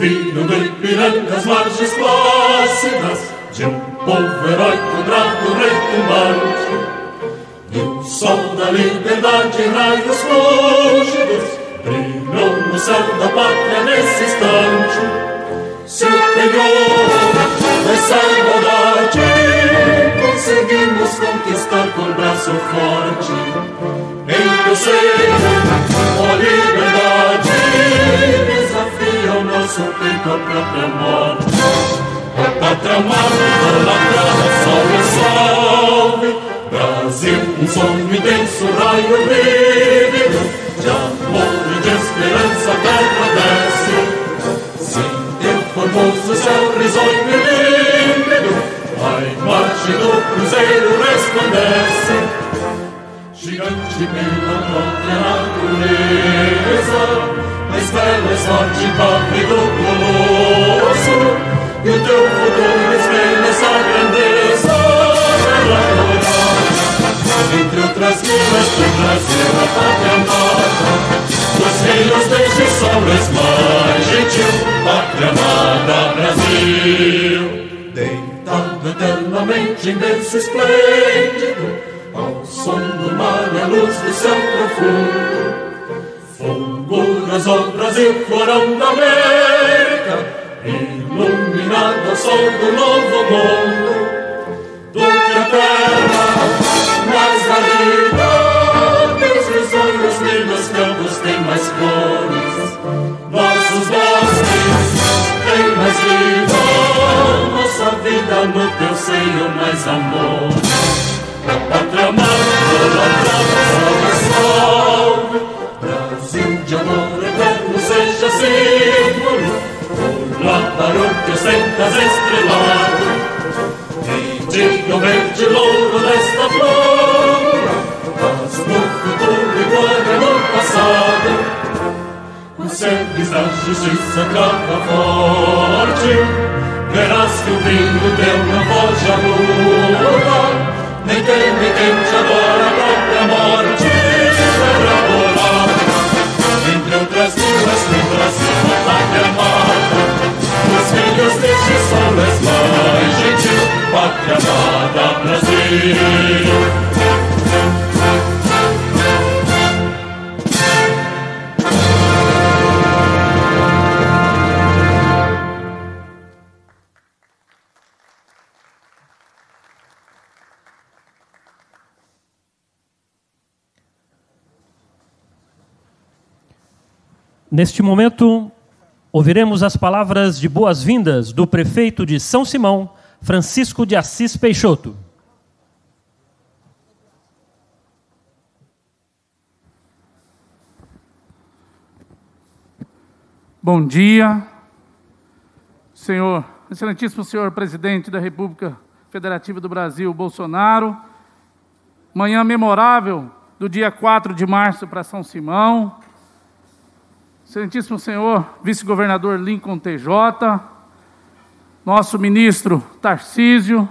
filho do Ipiranga, as margens plácidas de um povo heróico, bravo, retumbante. E o sol da liberdade, raios fúlgidos, brilhou no céu da pátria nesse instante. Se o penhor dessa igualdade conseguimos conquistar com braço forte, em teu seio, ó liberdade, desafia o nosso peito a própria morte. A pátria amada, idolatrada, salve, salve, Brasil, um sonho intenso, raio vívido, de amor e de esperança a terra desce. Formoso céu risonho e límpido, a imagem do cruzeiro resplandece. Gigante pela própria natureza, mais bela és forte pálido colosso, e o teu futuro espelha essa grandeza. Terra dourada, entre outras vilas do Brasil, a pátria amada, os filhos deste sol és mais gentil, pátria amada Brasil. Deitado eternamente em berço esplêndido, ao som do mar e a luz do céu profundo, fulguras, ó Brasil, florão da América, iluminado ao sol do novo mundo. Do que a terra mais garrida, os risonhos lindos campos têm mais cores, nossos bosques têm mais vida, nossa vida no teu seio mais amor. A pátria amada, idolatrada, salve, salve, Brasil de amor eterno seja símbolo, por lá para o que ostentas estrelado. Diga o verde louro desta flor, mas no futuro igual é no passado. Os serves da justiça crava forte, verás que o vinho teu não foge à luta, nem teme quem te adora a própria morte. Terra dourada, entre outras vilas do Brasil, a pátria amada, os filhos deste sol és mais gentil, pátria amada Brasil. Neste momento, ouviremos as palavras de boas-vindas do prefeito de São Simão, Francisco de Assis Peixoto. Bom dia, excelentíssimo senhor presidente da República Federativa do Brasil, Bolsonaro. Manhã memorável do dia 4 de março para São Simão. Excelentíssimo senhor vice-governador Lincoln TJ, nosso ministro Tarcísio,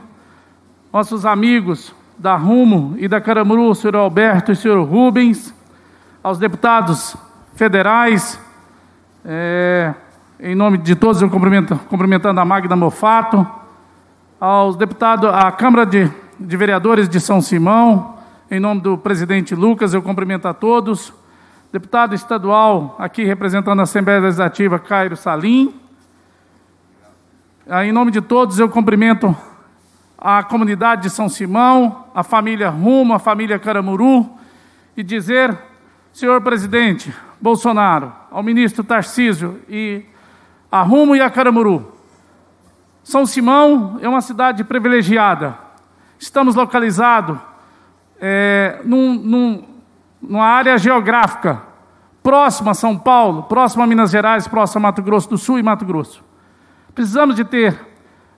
nossos amigos da Rumo e da Caramuru, senhor Alberto e senhor Rubens, aos deputados federais, em nome de todos, eu cumprimentando a Magda Mofato, aos deputados, à Câmara de Vereadores de São Simão, em nome do presidente Lucas, eu cumprimento a todos. Deputado estadual, aqui representando a Assembleia Legislativa, Cairo Salim. Em nome de todos, eu cumprimento a comunidade de São Simão, a família Rumo, a família Caramuru, e dizer, senhor presidente Bolsonaro, ao ministro Tarcísio e a Rumo e a Caramuru, São Simão é uma cidade privilegiada. Estamos localizados numa área geográfica próxima a São Paulo, próxima a Minas Gerais, próxima a Mato Grosso do Sul e Mato Grosso. Precisamos de ter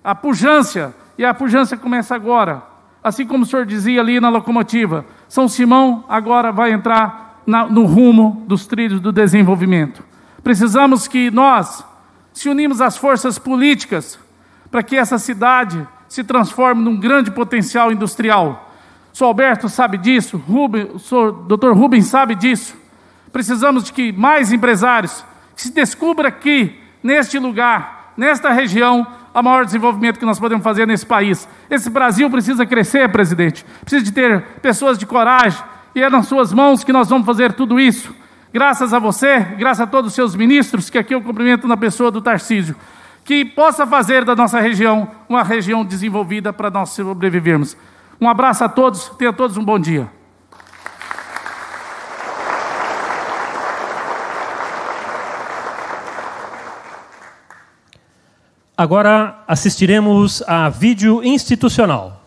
a pujança, e a pujança começa agora. Assim como o senhor dizia ali na locomotiva, São Simão agora vai entrar no rumo dos trilhos do desenvolvimento. Precisamos que nós se unimos às forças políticas para que essa cidade se transforme num grande potencial industrial. O senhor Alberto sabe disso, o senhor Dr. Rubens sabe disso. Precisamos de que mais empresários, que se descubra que neste lugar, nesta região, o maior desenvolvimento que nós podemos fazer nesse país. Esse Brasil precisa crescer, presidente. Precisa de ter pessoas de coragem. E é nas suas mãos que nós vamos fazer tudo isso. Graças a você, graças a todos os seus ministros, que aqui eu cumprimento na pessoa do Tarcísio, que possa fazer da nossa região uma região desenvolvida para nós sobrevivermos. Um abraço a todos, tenham todos um bom dia. Agora assistiremos a vídeo institucional.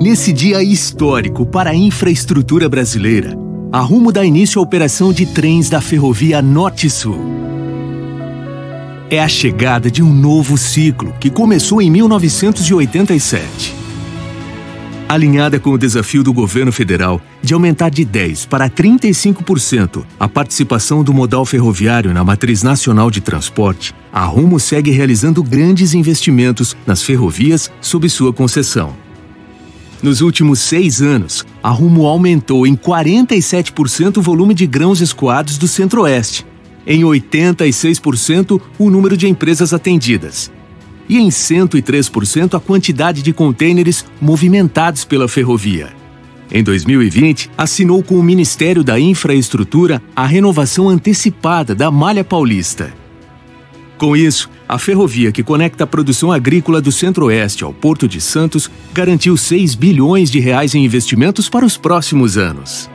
Nesse dia histórico para a infraestrutura brasileira, a Rumo dá início à operação de trens da Ferrovia Norte-Sul. É a chegada de um novo ciclo que começou em 1987. Alinhada com o desafio do governo federal de aumentar de 10% para 35% a participação do modal ferroviário na matriz nacional de transporte, a Rumo segue realizando grandes investimentos nas ferrovias sob sua concessão. Nos últimos 6 anos, a Rumo aumentou em 47% o volume de grãos escoados do Centro-Oeste, em 86% o número de empresas atendidas e em 103% a quantidade de contêineres movimentados pela ferrovia. Em 2020, assinou com o Ministério da Infraestrutura a renovação antecipada da Malha Paulista. Com isso, a ferrovia que conecta a produção agrícola do Centro-Oeste ao Porto de Santos garantiu 6 bilhões de reais em investimentos para os próximos anos.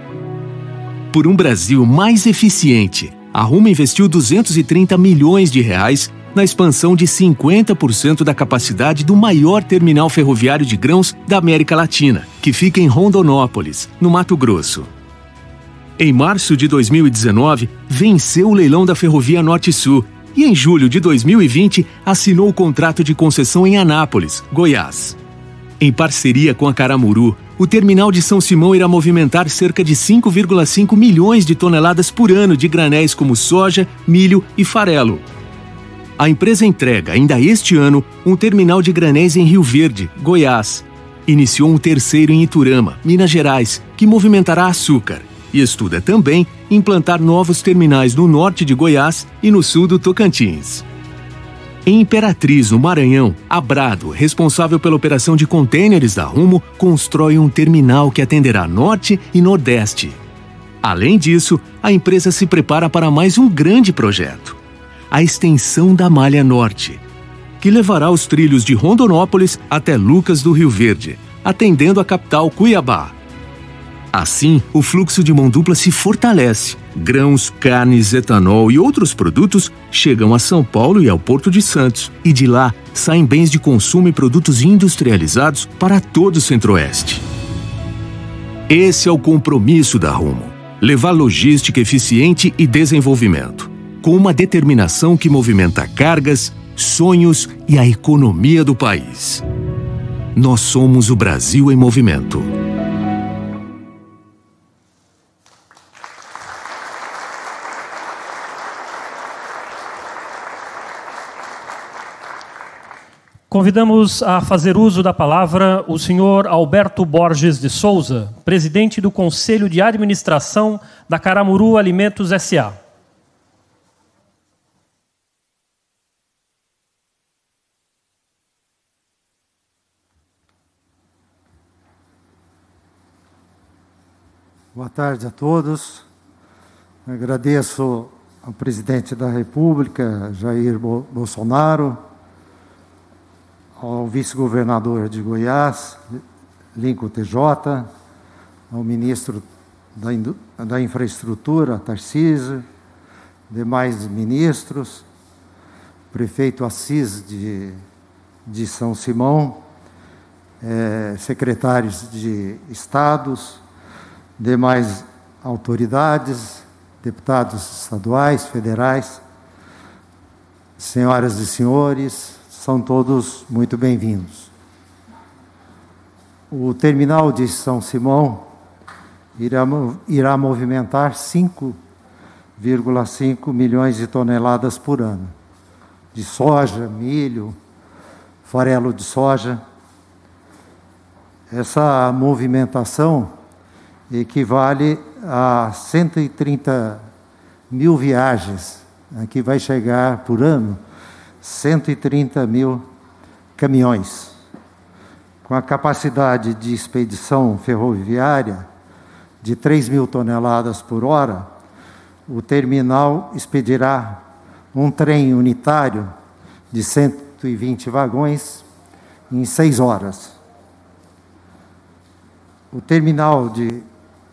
Por um Brasil mais eficiente, a Rumo investiu 230 milhões de reais na expansão de 50% da capacidade do maior terminal ferroviário de grãos da América Latina, que fica em Rondonópolis, no Mato Grosso. Em março de 2019, venceu o leilão da Ferrovia Norte-Sul e em julho de 2020 assinou o contrato de concessão em Anápolis, Goiás. Em parceria com a Caramuru, o terminal de São Simão irá movimentar cerca de 5,5 milhões de toneladas por ano de granéis como soja, milho e farelo. A empresa entrega, ainda este ano, um terminal de granéis em Rio Verde, Goiás. Iniciou um terceiro em Iturama, Minas Gerais, que movimentará açúcar. E estuda também implantar novos terminais no norte de Goiás e no sul do Tocantins. Em Imperatriz, no Maranhão, a Brado, responsável pela operação de contêineres da Rumo, constrói um terminal que atenderá Norte e Nordeste. Além disso, a empresa se prepara para mais um grande projeto: a extensão da Malha Norte, que levará os trilhos de Rondonópolis até Lucas do Rio Verde, atendendo a capital Cuiabá. Assim, o fluxo de mão dupla se fortalece. Grãos, carnes, etanol e outros produtos chegam a São Paulo e ao Porto de Santos, e de lá saem bens de consumo e produtos industrializados para todo o Centro-Oeste. Esse é o compromisso da Rumo: levar logística eficiente e desenvolvimento, com uma determinação que movimenta cargas, sonhos e a economia do país. Nós somos o Brasil em movimento. Convidamos a fazer uso da palavra o senhor Alberto Borges de Souza, presidente do Conselho de Administração da Caramuru Alimentos S.A. Boa tarde a todos. Agradeço ao presidente da República, Jair Bolsonaro, ao vice-governador de Goiás, Lincoln TJ, ao ministro da Infraestrutura, Tarcísio, demais ministros, prefeito Assis de São Simão, secretários de estados, demais autoridades, deputados estaduais, federais, senhoras e senhores, são todos muito bem-vindos. O terminal de São Simão irá movimentar 5,5 milhões de toneladas por ano, de soja, milho, farelo de soja. Essa movimentação equivale a 130 mil viagens, aqui vai chegar por ano 130 mil caminhões. Com a capacidade de expedição ferroviária de 3 mil toneladas por hora, o terminal expedirá um trem unitário de 120 vagões em 6 horas. O terminal de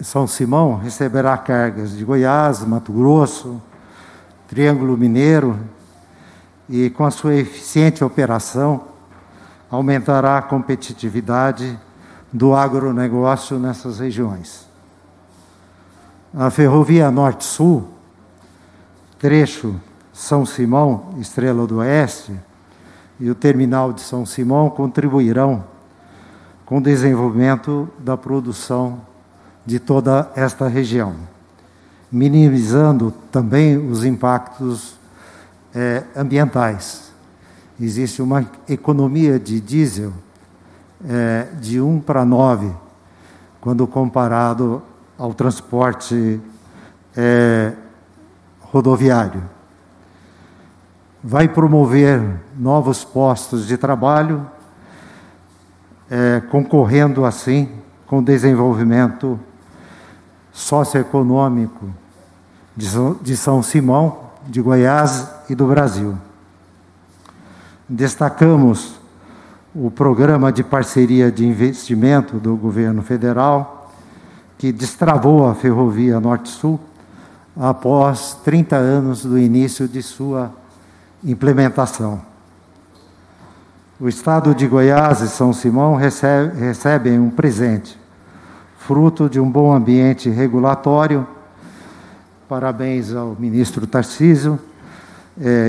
São Simão receberá cargas de Goiás, Mato Grosso, Triângulo Mineiro e, com a sua eficiente operação, aumentará a competitividade do agronegócio nessas regiões. A Ferrovia Norte-Sul, trecho São Simão, Estrela do Oeste, e o terminal de São Simão contribuirão com o desenvolvimento da produção de toda esta região, minimizando também os impactos ambientais. Existe uma economia de diesel de 1 para 9, quando comparado ao transporte rodoviário. Vai promover novos postos de trabalho, concorrendo assim com o desenvolvimento socioeconômico de São Simão, de Goiás e do Brasil. Destacamos o programa de parceria de investimento do governo federal, que destravou a Ferrovia Norte-Sul após 30 anos do início de sua implementação. O Estado de Goiás e São Simão recebem um presente, fruto de um bom ambiente regulatório. Parabéns ao ministro Tarcísio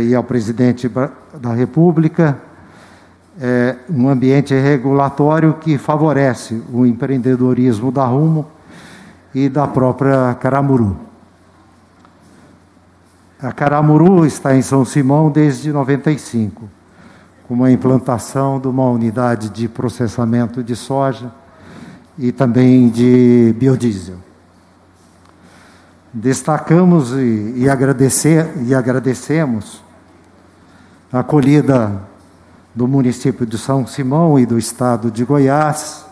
e ao presidente da República. Um ambiente regulatório que favorece o empreendedorismo da Rumo e da própria Caramuru. A Caramuru está em São Simão desde 95, com a implantação de uma unidade de processamento de soja e também de biodiesel. Destacamos e agradecemos a acolhida do município de São Simão e do estado de Goiás.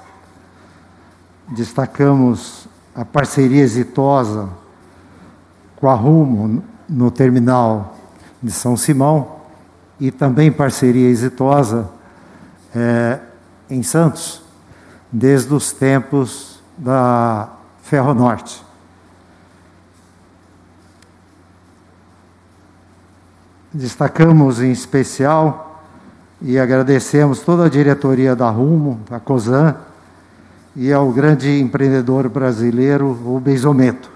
Destacamos a parceria exitosa com a Rumo no terminal de São Simão e também parceria exitosa em Santos, desde os tempos da Ferronorte. Destacamos em especial e agradecemos toda a diretoria da Rumo, da COSAN, e ao grande empreendedor brasileiro, o Beisometo,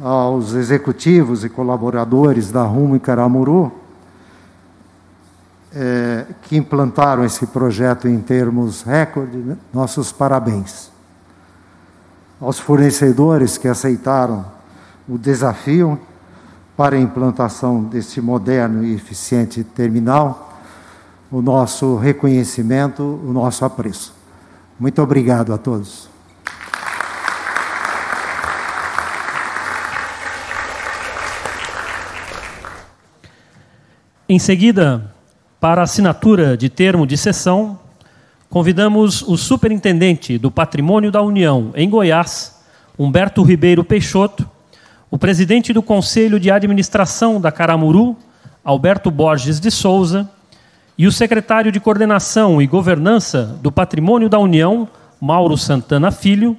aos executivos e colaboradores da Rumo e Caramuru, que implantaram esse projeto em termos recorde, né? Nossos parabéns. Aos fornecedores que aceitaram o desafio para a implantação desse moderno e eficiente terminal, o nosso reconhecimento, o nosso apreço. Muito obrigado a todos. Em seguida, para assinatura de termo de cessão, convidamos o superintendente do Patrimônio da União em Goiás, Humberto Ribeiro Peixoto, o presidente do Conselho de Administração da Caramuru, Alberto Borges de Souza, e o secretário de Coordenação e Governança do Patrimônio da União, Mauro Santana Filho,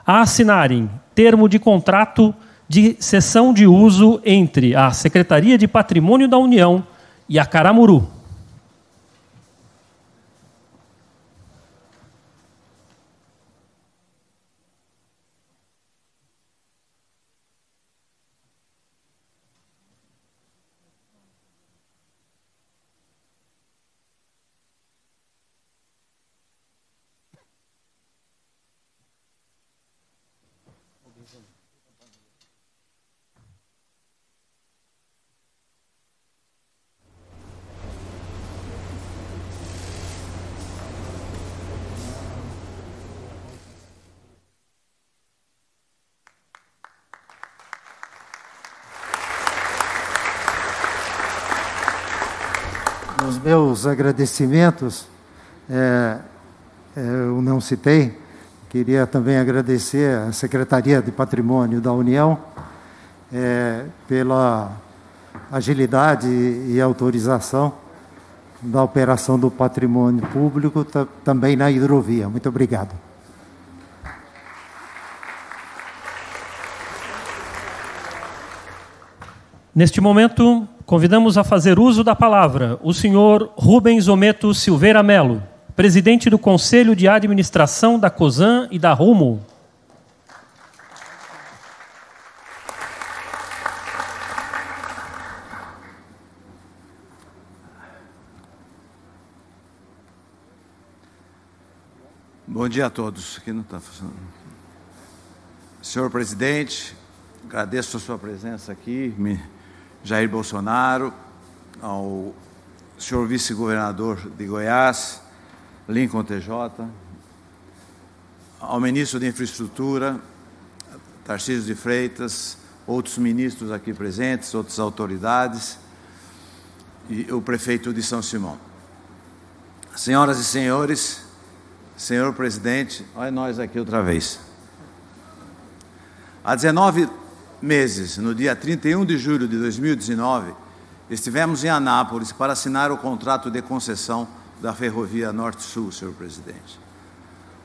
a assinarem termo de contrato de cessão de uso entre a Secretaria de Patrimônio da União e a Caramuru. Os meus agradecimentos, eu não citei, queria também agradecer à Secretaria de Patrimônio da União pela agilidade e autorização da operação do patrimônio público também na hidrovia. Muito obrigado. Neste momento, convidamos a fazer uso da palavra o senhor Rubens Ometo Silveira Melo, presidente do Conselho de Administração da Cosan e da Rumo. Bom dia a todos. Aqui não está funcionando. Senhor presidente, agradeço a sua presença aqui, Jair Bolsonaro, ao senhor vice-governador de Goiás, Lincoln TJ, ao ministro de Infraestrutura, Tarcísio de Freitas, outros ministros aqui presentes, outras autoridades, e o prefeito de São Simão. Senhoras e senhores, senhor presidente, olha nós aqui outra vez. Há 19 meses, no dia 31 de julho de 2019, estivemos em Anápolis para assinar o contrato de concessão da ferrovia Norte-Sul, senhor presidente.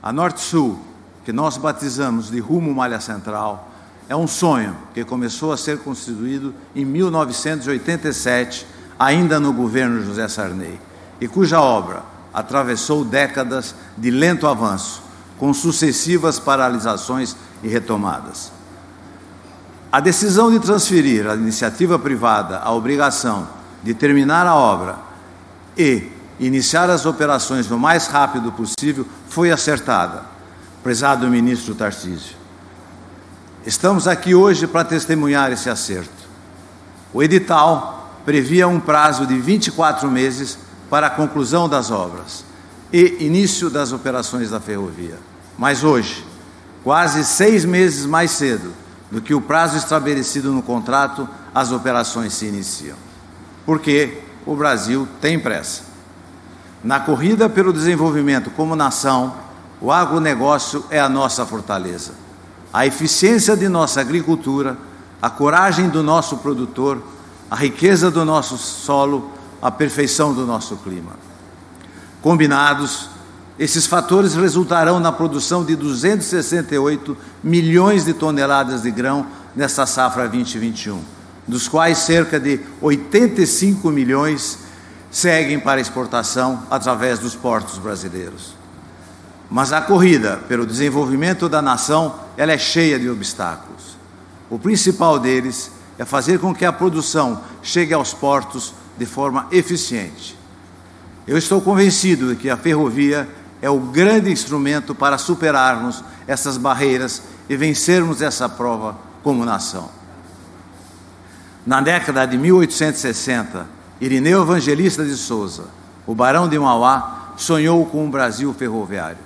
A Norte-Sul, que nós batizamos de Rumo Malha Central, é um sonho que começou a ser construído em 1987, ainda no governo José Sarney, e cuja obra atravessou décadas de lento avanço, com sucessivas paralisações e retomadas. A decisão de transferir à iniciativa privada a obrigação de terminar a obra e iniciar as operações o mais rápido possível foi acertada, prezado ministro Tarcísio. Estamos aqui hoje para testemunhar esse acerto. O edital previa um prazo de 24 meses para a conclusão das obras e início das operações da ferrovia. Mas hoje, quase 6 meses mais cedo do que o prazo estabelecido no contrato, as operações se iniciam. Porque o Brasil tem pressa. Na corrida pelo desenvolvimento como nação, o agronegócio é a nossa fortaleza. A eficiência de nossa agricultura, a coragem do nosso produtor, a riqueza do nosso solo, a perfeição do nosso clima. Combinados, esses fatores resultarão na produção de 268 milhões de toneladas de grão nesta safra 2021, dos quais cerca de 85 milhões seguem para exportação através dos portos brasileiros. Mas a corrida pelo desenvolvimento da nação, ela é cheia de obstáculos. O principal deles é fazer com que a produção chegue aos portos de forma eficiente. Eu estou convencido de que a ferrovia é o grande instrumento para superarmos essas barreiras e vencermos essa prova como nação. Na década de 1860, Irineu Evangelista de Souza, o barão de Mauá, sonhou com um Brasil ferroviário.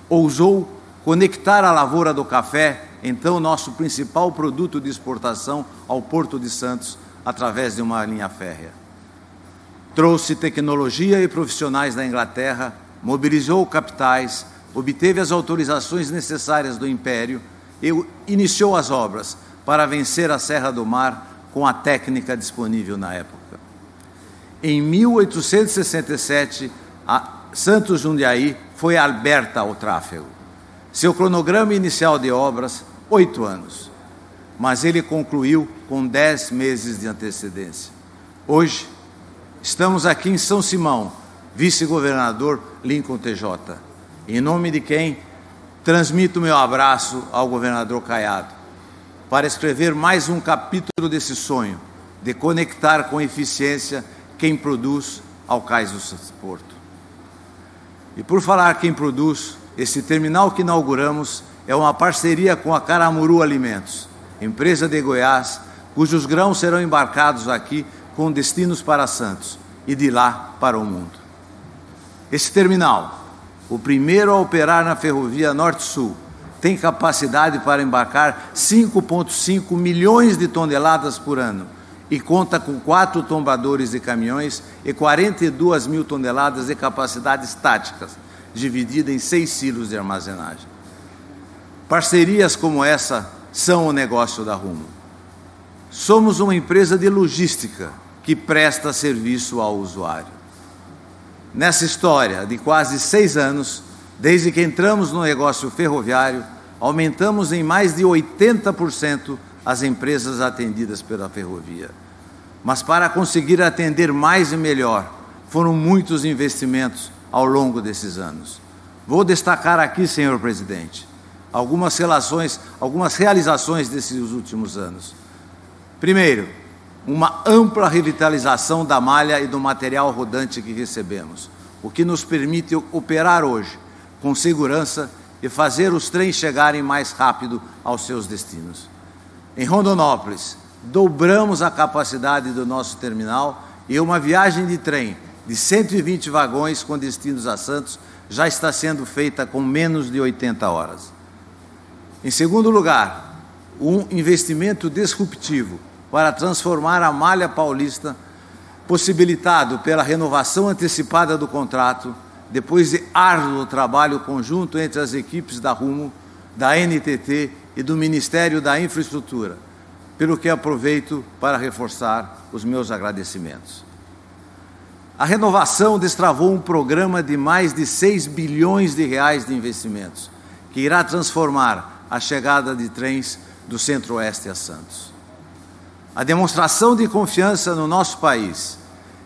Ousou conectar a lavoura do café, então nosso principal produto de exportação, ao Porto de Santos, através de uma linha férrea. Trouxe tecnologia e profissionais da Inglaterra, mobilizou capitais, obteve as autorizações necessárias do Império e iniciou as obras para vencer a Serra do Mar com a técnica disponível na época. Em 1867, a Santos Jundiaí foi aberta ao tráfego. Seu cronograma inicial de obras, 8 anos, mas ele concluiu com 10 meses de antecedência. Hoje, estamos aqui em São Simão, vice-governador Lincoln TJ, em nome de quem transmito meu abraço ao governador Caiado, para escrever mais um capítulo desse sonho, de conectar com eficiência quem produz ao cais do porto. E por falar quem produz, esse terminal que inauguramos é uma parceria com a Caramuru Alimentos, empresa de Goiás, cujos grãos serão embarcados aqui com destinos para Santos e de lá para o mundo. Esse terminal, o primeiro a operar na ferrovia Norte-Sul, tem capacidade para embarcar 5,5 milhões de toneladas por ano e conta com 4 tombadores de caminhões e 42 mil toneladas de capacidade estática, dividida em 6 silos de armazenagem. Parcerias como essa são o negócio da Rumo. Somos uma empresa de logística que presta serviço ao usuário. Nessa história de quase 6 anos, desde que entramos no negócio ferroviário, aumentamos em mais de 80% as empresas atendidas pela ferrovia. Mas para conseguir atender mais e melhor, foram muitos investimentos ao longo desses anos. Vou destacar aqui, senhor presidente, algumas realizações desses últimos anos. Primeiro, uma ampla revitalização da malha e do material rodante que recebemos, o que nos permite operar hoje com segurança e fazer os trens chegarem mais rápido aos seus destinos. Em Rondonópolis, dobramos a capacidade do nosso terminal e uma viagem de trem de 120 vagões com destinos a Santos já está sendo feita com menos de 80 horas. Em segundo lugar, um investimento disruptivo para transformar a malha paulista, possibilitado pela renovação antecipada do contrato, depois de árduo trabalho conjunto entre as equipes da Rumo, da NTT e do Ministério da Infraestrutura, pelo que aproveito para reforçar os meus agradecimentos. A renovação destravou um programa de mais de 6 bilhões de reais de investimentos, que irá transformar a chegada de trens do Centro-Oeste a Santos. A demonstração de confiança no nosso país.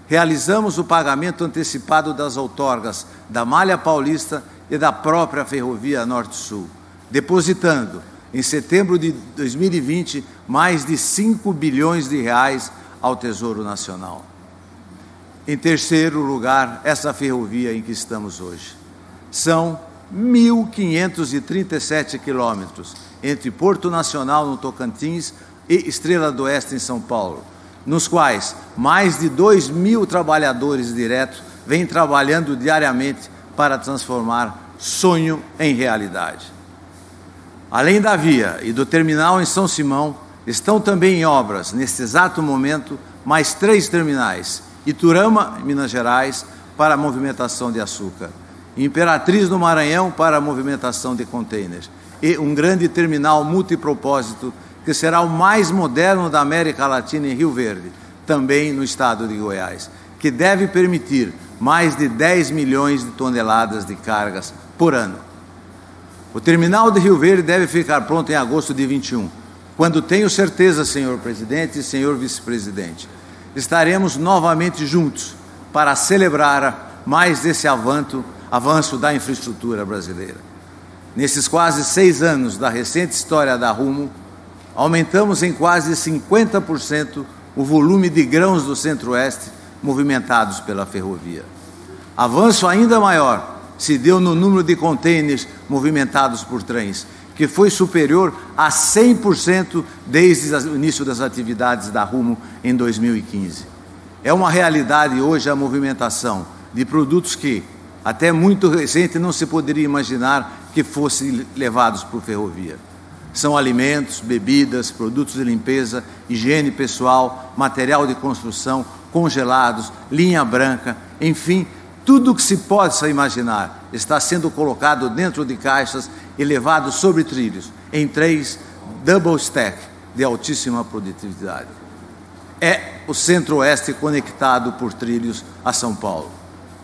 Realizamos o pagamento antecipado das outorgas da Malha Paulista e da própria Ferrovia Norte-Sul, depositando, em setembro de 2020, mais de 5 bilhões de reais ao Tesouro Nacional. Em terceiro lugar, essa ferrovia em que estamos hoje. São 1.537 quilômetros entre Porto Nacional, no Tocantins, e Estrela do Oeste, em São Paulo, nos quais mais de 2.000 trabalhadores diretos vêm trabalhando diariamente para transformar sonho em realidade. Além da via e do terminal em São Simão, estão também em obras, neste exato momento, mais 3 terminais: Iturama, em Minas Gerais, para a movimentação de açúcar, Imperatriz, no Maranhão, para a movimentação de contêineres, e um grande terminal multipropósito, que será o mais moderno da América Latina, em Rio Verde, também no estado de Goiás, que deve permitir mais de 10 milhões de toneladas de cargas por ano. O terminal de Rio Verde deve ficar pronto em agosto de 21, quando tenho certeza, senhor presidente e senhor vice-presidente, estaremos novamente juntos para celebrar mais desse avanço da infraestrutura brasileira. Nesses quase 6 anos da recente história da Rumo, aumentamos em quase 50% o volume de grãos do Centro-Oeste movimentados pela ferrovia. Avanço ainda maior se deu no número de contêineres movimentados por trens, que foi superior a 100% desde o início das atividades da Rumo em 2015. É uma realidade hoje a movimentação de produtos que, até muito recente, não se poderia imaginar que fossem levados por ferrovia. São alimentos, bebidas, produtos de limpeza, higiene pessoal, material de construção, congelados, linha branca, enfim, tudo o que se possa imaginar está sendo colocado dentro de caixas e levado sobre trilhos, em trens double stack de altíssima produtividade. É o Centro-Oeste conectado por trilhos a São Paulo.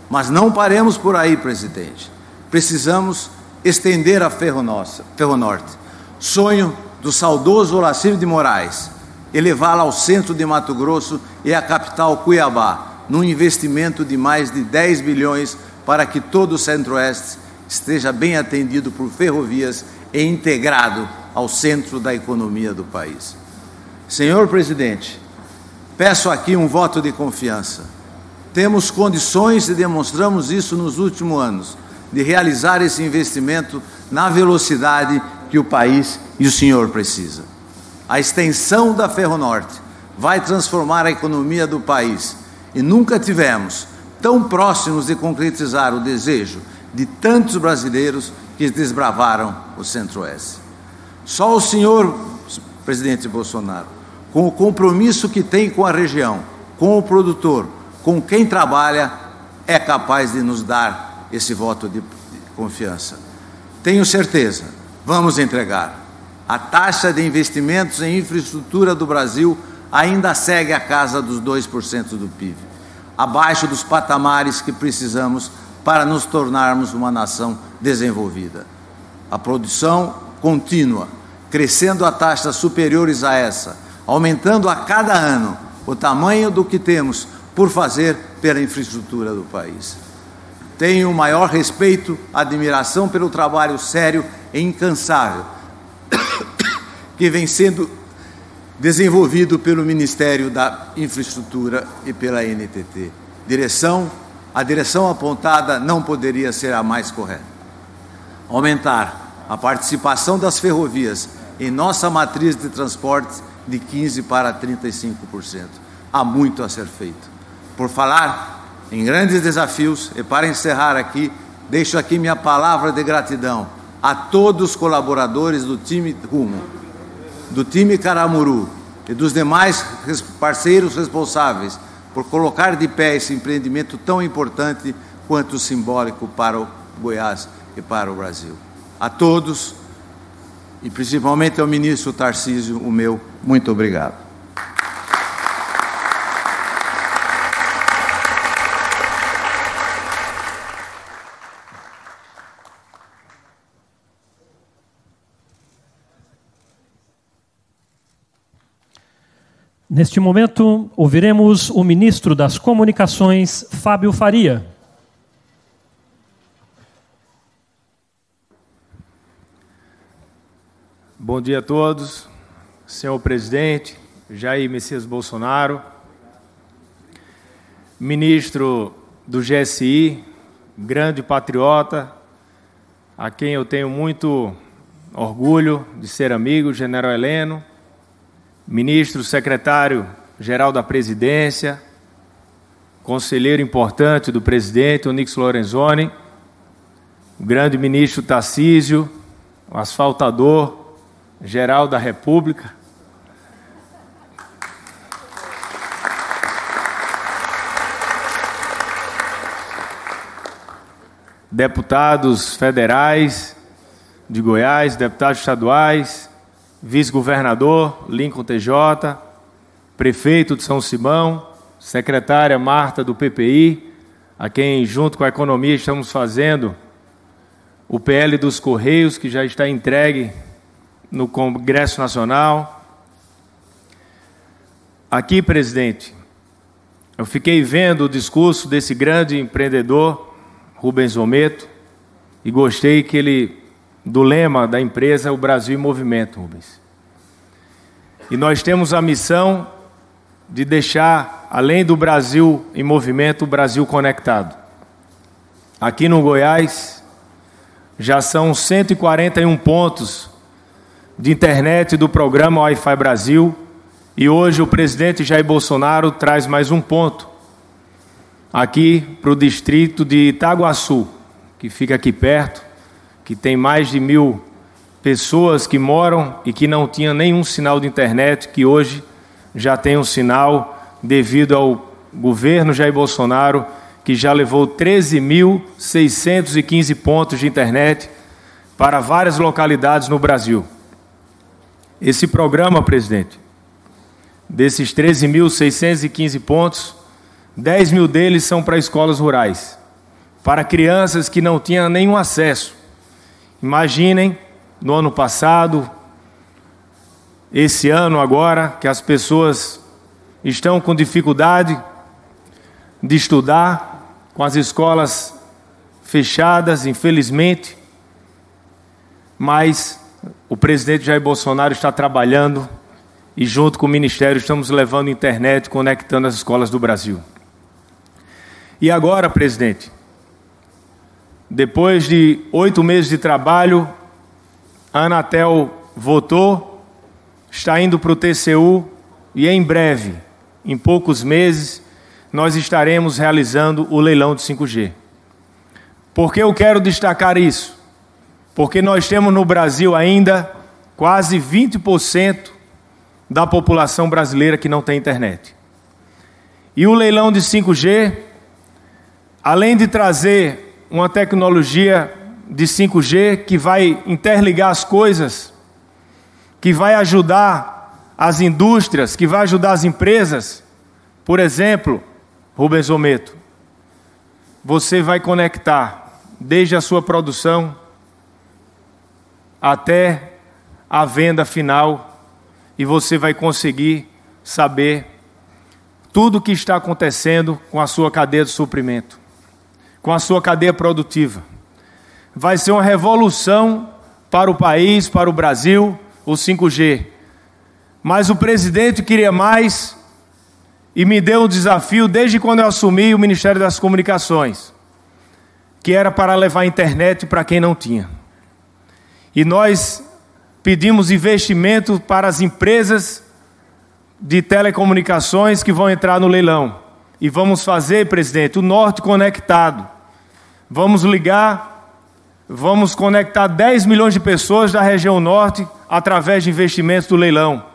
Mas não paremos por aí, presidente. Precisamos estender a Ferronorte, sonho do saudoso Olacir de Moraes, e levá-la ao centro de Mato Grosso e à capital Cuiabá, num investimento de mais de 10 bilhões para que todo o Centro-Oeste esteja bem atendido por ferrovias e integrado ao centro da economia do país. Senhor presidente, peço aqui um voto de confiança. Temos condições, e demonstramos isso nos últimos anos, de realizar esse investimento na velocidade que o país e o senhor precisa. A extensão da Ferronorte vai transformar a economia do país e nunca tivemos tão próximos de concretizar o desejo de tantos brasileiros que desbravaram o Centro-Oeste. Só o senhor, presidente Bolsonaro, com o compromisso que tem com a região, com o produtor, com quem trabalha, é capaz de nos dar esse voto de confiança. Tenho certeza, vamos entregar. A taxa de investimentos em infraestrutura do Brasil ainda segue a casa dos 2% do PIB, abaixo dos patamares que precisamos para nos tornarmos uma nação desenvolvida. A produção contínua, crescendo a taxas superiores a essa, aumentando a cada ano o tamanho do que temos por fazer pela infraestrutura do país. Tenho o maior respeito, admiração pelo trabalho sério e incansável que vem sendo desenvolvido pelo Ministério da Infraestrutura e pela NTT. A direção apontada não poderia ser a mais correta. Aumentar a participação das ferrovias em nossa matriz de transportes de 15% para 35%. Há muito a ser feito. Por falar em grandes desafios, e para encerrar aqui, deixo aqui minha palavra de gratidão a todos os colaboradores do time Rumo, do time Caramuru e dos demais parceiros responsáveis por colocar de pé esse empreendimento tão importante quanto simbólico para o Goiás e para o Brasil. A todos, e principalmente ao ministro Tarcísio, o meu muito obrigado. Neste momento, ouviremos o ministro das Comunicações, Fábio Faria. Bom dia a todos, senhor presidente, Jair Messias Bolsonaro, ministro do GSI, grande patriota, a quem eu tenho muito orgulho de ser amigo, general Heleno, ministro secretário-geral da Presidência, conselheiro importante do presidente, Onyx Lorenzoni, o grande ministro Tarcísio, o asfaltador-geral da República, deputados federais de Goiás, deputados estaduais, vice-governador Lincoln TJ, prefeito de São Simão, secretária Marta do PPI, a quem, junto com a economia, estamos fazendo o PL dos Correios, que já está entregue no Congresso Nacional. Aqui, presidente, eu fiquei vendo o discurso desse grande empreendedor, Rubens Ometo, e gostei que ele... do lema da empresa, o Brasil em Movimento, Rubens. E nós temos a missão de deixar, além do Brasil em movimento, o Brasil conectado. Aqui no Goiás, já são 141 pontos de internet do programa Wi-Fi Brasil, e hoje o presidente Jair Bolsonaro traz mais um ponto, aqui para o distrito de Itaguaçu, que fica aqui perto, que tem mais de 1.000 pessoas que moram e que não tinham nenhum sinal de internet, que hoje já tem um sinal devido ao governo Jair Bolsonaro, que já levou 13.615 pontos de internet para várias localidades no Brasil. Esse programa, presidente, desses 13.615 pontos, 10.000 deles são para escolas rurais, para crianças que não tinham nenhum acesso. Imaginem, no ano passado, esse ano agora, que as pessoas estão com dificuldade de estudar, com as escolas fechadas, infelizmente, mas o presidente Jair Bolsonaro está trabalhando e, junto com o Ministério, estamos levando internet, conectando as escolas do Brasil. E agora, presidente, depois de 8 meses de trabalho, a Anatel votou, está indo para o TCU e em breve, em poucos meses, nós estaremos realizando o leilão de 5G. Por que eu quero destacar isso? Porque nós temos no Brasil ainda quase 20% da população brasileira que não tem internet. E o leilão de 5G, além de trazer uma tecnologia de 5G que vai interligar as coisas, que vai ajudar as indústrias, que vai ajudar as empresas, por exemplo, Rubens Ometo, você vai conectar desde a sua produção até a venda final e você vai conseguir saber tudo o que está acontecendo com a sua cadeia de suprimento, com a sua cadeia produtiva. Vai ser uma revolução para o país, para o Brasil, o 5G. Mas o presidente queria mais e me deu um desafio desde quando eu assumi o Ministério das Comunicações, que era para levar internet para quem não tinha. E nós pedimos investimento para as empresas de telecomunicações que vão entrar no leilão. E vamos fazer, presidente, o Norte conectado. Vamos ligar, vamos conectar 10 milhões de pessoas da região Norte através de investimentos do leilão.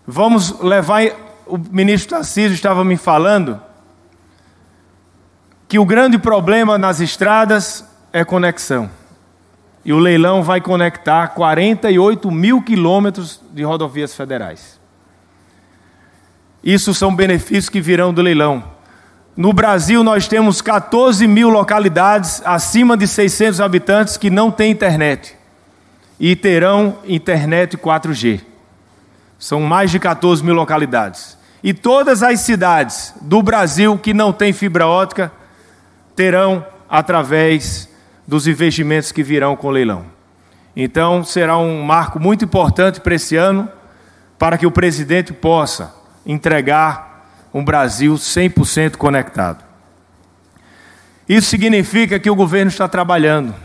Vamos levar, o ministro Tarcísio estava me falando, que o grande problema nas estradas é conexão. E o leilão vai conectar 48 mil quilômetros de rodovias federais. Isso são benefícios que virão do leilão. No Brasil, nós temos 14 mil localidades acima de 600 habitantes que não têm internet. E terão internet 4G. São mais de 14 mil localidades. E todas as cidades do Brasil que não têm fibra ótica terão através dos investimentos que virão com o leilão. Então, será um marco muito importante para esse ano, para que o presidente possa entregar um Brasil 100% conectado. Isso significa que o governo está trabalhando.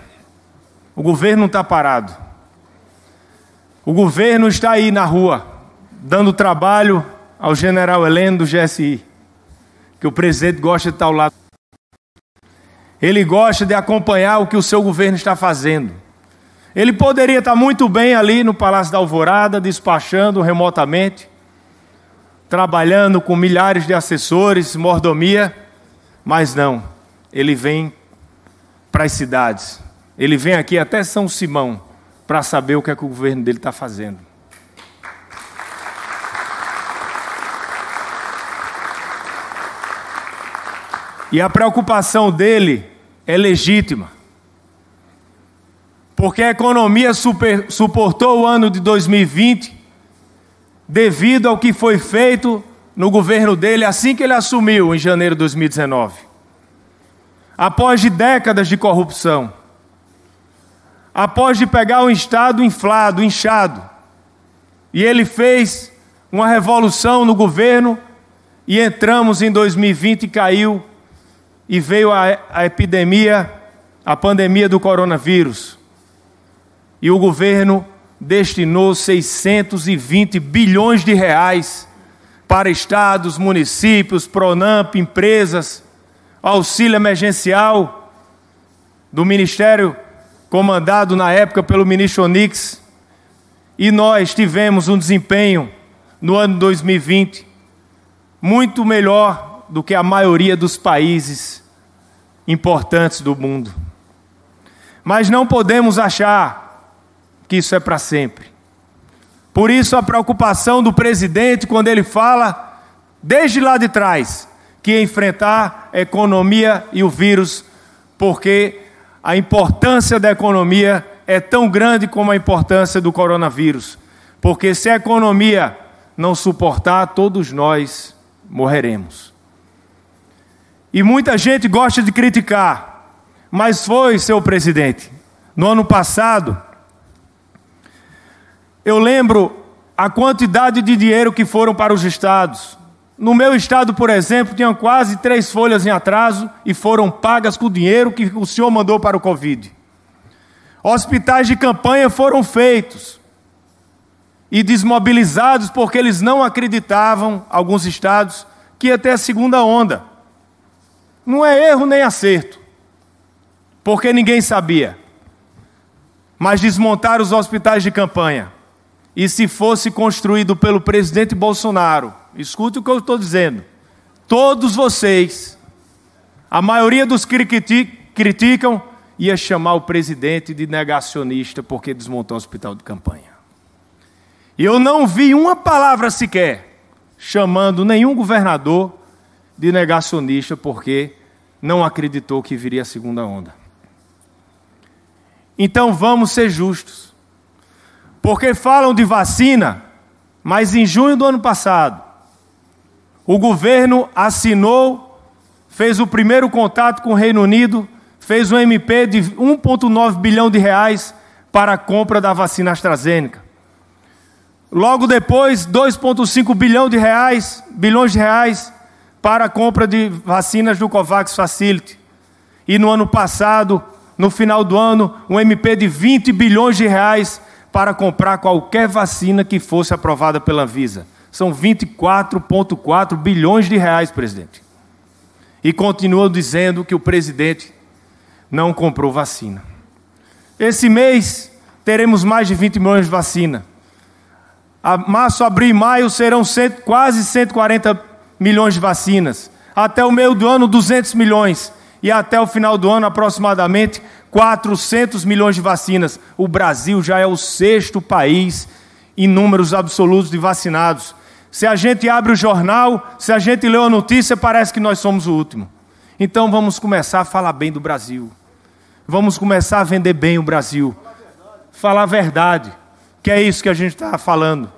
O governo não está parado. O governo está aí na rua, dando trabalho ao general Heleno do GSI, que o presidente gosta de estar ao lado. Ele gosta de acompanhar o que o seu governo está fazendo. Ele poderia estar muito bem ali no Palácio da Alvorada, despachando remotamente, trabalhando com milhares de assessores, mordomia, mas não. Ele vem para as cidades. Ele vem aqui até São Simão para saber o que é que o governo dele está fazendo. E a preocupação dele é legítima, porque a economia suportou o ano de 2020 devido ao que foi feito no governo dele assim que ele assumiu em janeiro de 2019. Após de décadas de corrupção, após de pegar um Estado inflado, inchado, e ele fez uma revolução no governo e entramos em 2020 e caiu. E veio a epidemia, a pandemia do coronavírus. E o governo destinou 620 bilhões de reais para estados, municípios, Pronamp, empresas, auxílio emergencial do Ministério comandado na época pelo ministro Onix. E nós tivemos um desempenho no ano 2020 muito melhor do que a maioria dos países importantes do mundo. Mas não podemos achar que isso é para sempre. Por isso a preocupação do presidente quando ele fala, desde lá de trás, que ia enfrentar a economia e o vírus, porque a importância da economia é tão grande como a importância do coronavírus. Porque se a economia não suportar, todos nós morreremos. E muita gente gosta de criticar, mas foi, seu presidente, no ano passado, eu lembro a quantidade de dinheiro que foram para os estados. No meu estado, por exemplo, tinham quase 3 folhas em atraso e foram pagas com o dinheiro que o senhor mandou para o Covid. Hospitais de campanha foram feitos e desmobilizados porque eles não acreditavam, alguns estados, que ia ter a segunda onda. Não é erro nem acerto, porque ninguém sabia. Mas desmontaram os hospitais de campanha e se fosse construído pelo presidente Bolsonaro, escute o que eu estou dizendo, todos vocês, a maioria dos que criticam, ia chamar o presidente de negacionista porque desmontou o hospital de campanha. E eu não vi uma palavra sequer chamando nenhum governador de negacionista porque não acreditou que viria a segunda onda. Então vamos ser justos. Porque falam de vacina, mas em junho do ano passado, o governo assinou, fez o primeiro contato com o Reino Unido, fez um MP de 1,9 bilhão de reais para a compra da vacina AstraZeneca. Logo depois, 2,5 bilhões de reais para a compra de vacinas do COVAX Facility. E no ano passado, no final do ano, um MP de 20 bilhões de reais para comprar qualquer vacina que fosse aprovada pela Anvisa. São 24,4 bilhões de reais, presidente. E continuam dizendo que o presidente não comprou vacina. Esse mês teremos mais de 20 milhões de vacina. A março, abril e maio serão quase 140 milhões de vacinas. Até o meio do ano, 200 milhões. E até o final do ano, aproximadamente 400 milhões de vacinas. O Brasil já é o 6º país em números absolutos de vacinados. Se a gente abre o jornal, se a gente lê a notícia, parece que nós somos o último. Então vamos começar a falar bem do Brasil. Vamos começar a vender bem o Brasil. Falar a verdade, que é isso que a gente está falando.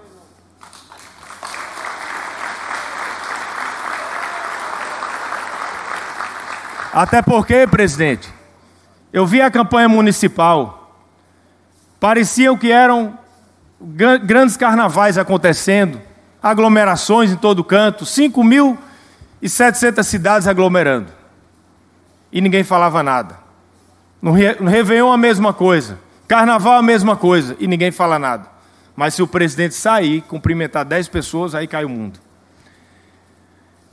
Até porque, presidente, eu vi a campanha municipal, pareciam que eram grandes carnavais acontecendo, aglomerações em todo canto, 5.700 cidades aglomerando. E ninguém falava nada. No Réveillon a mesma coisa, Carnaval a mesma coisa, e ninguém fala nada. Mas se o presidente sair, cumprimentar 10 pessoas, aí cai o mundo.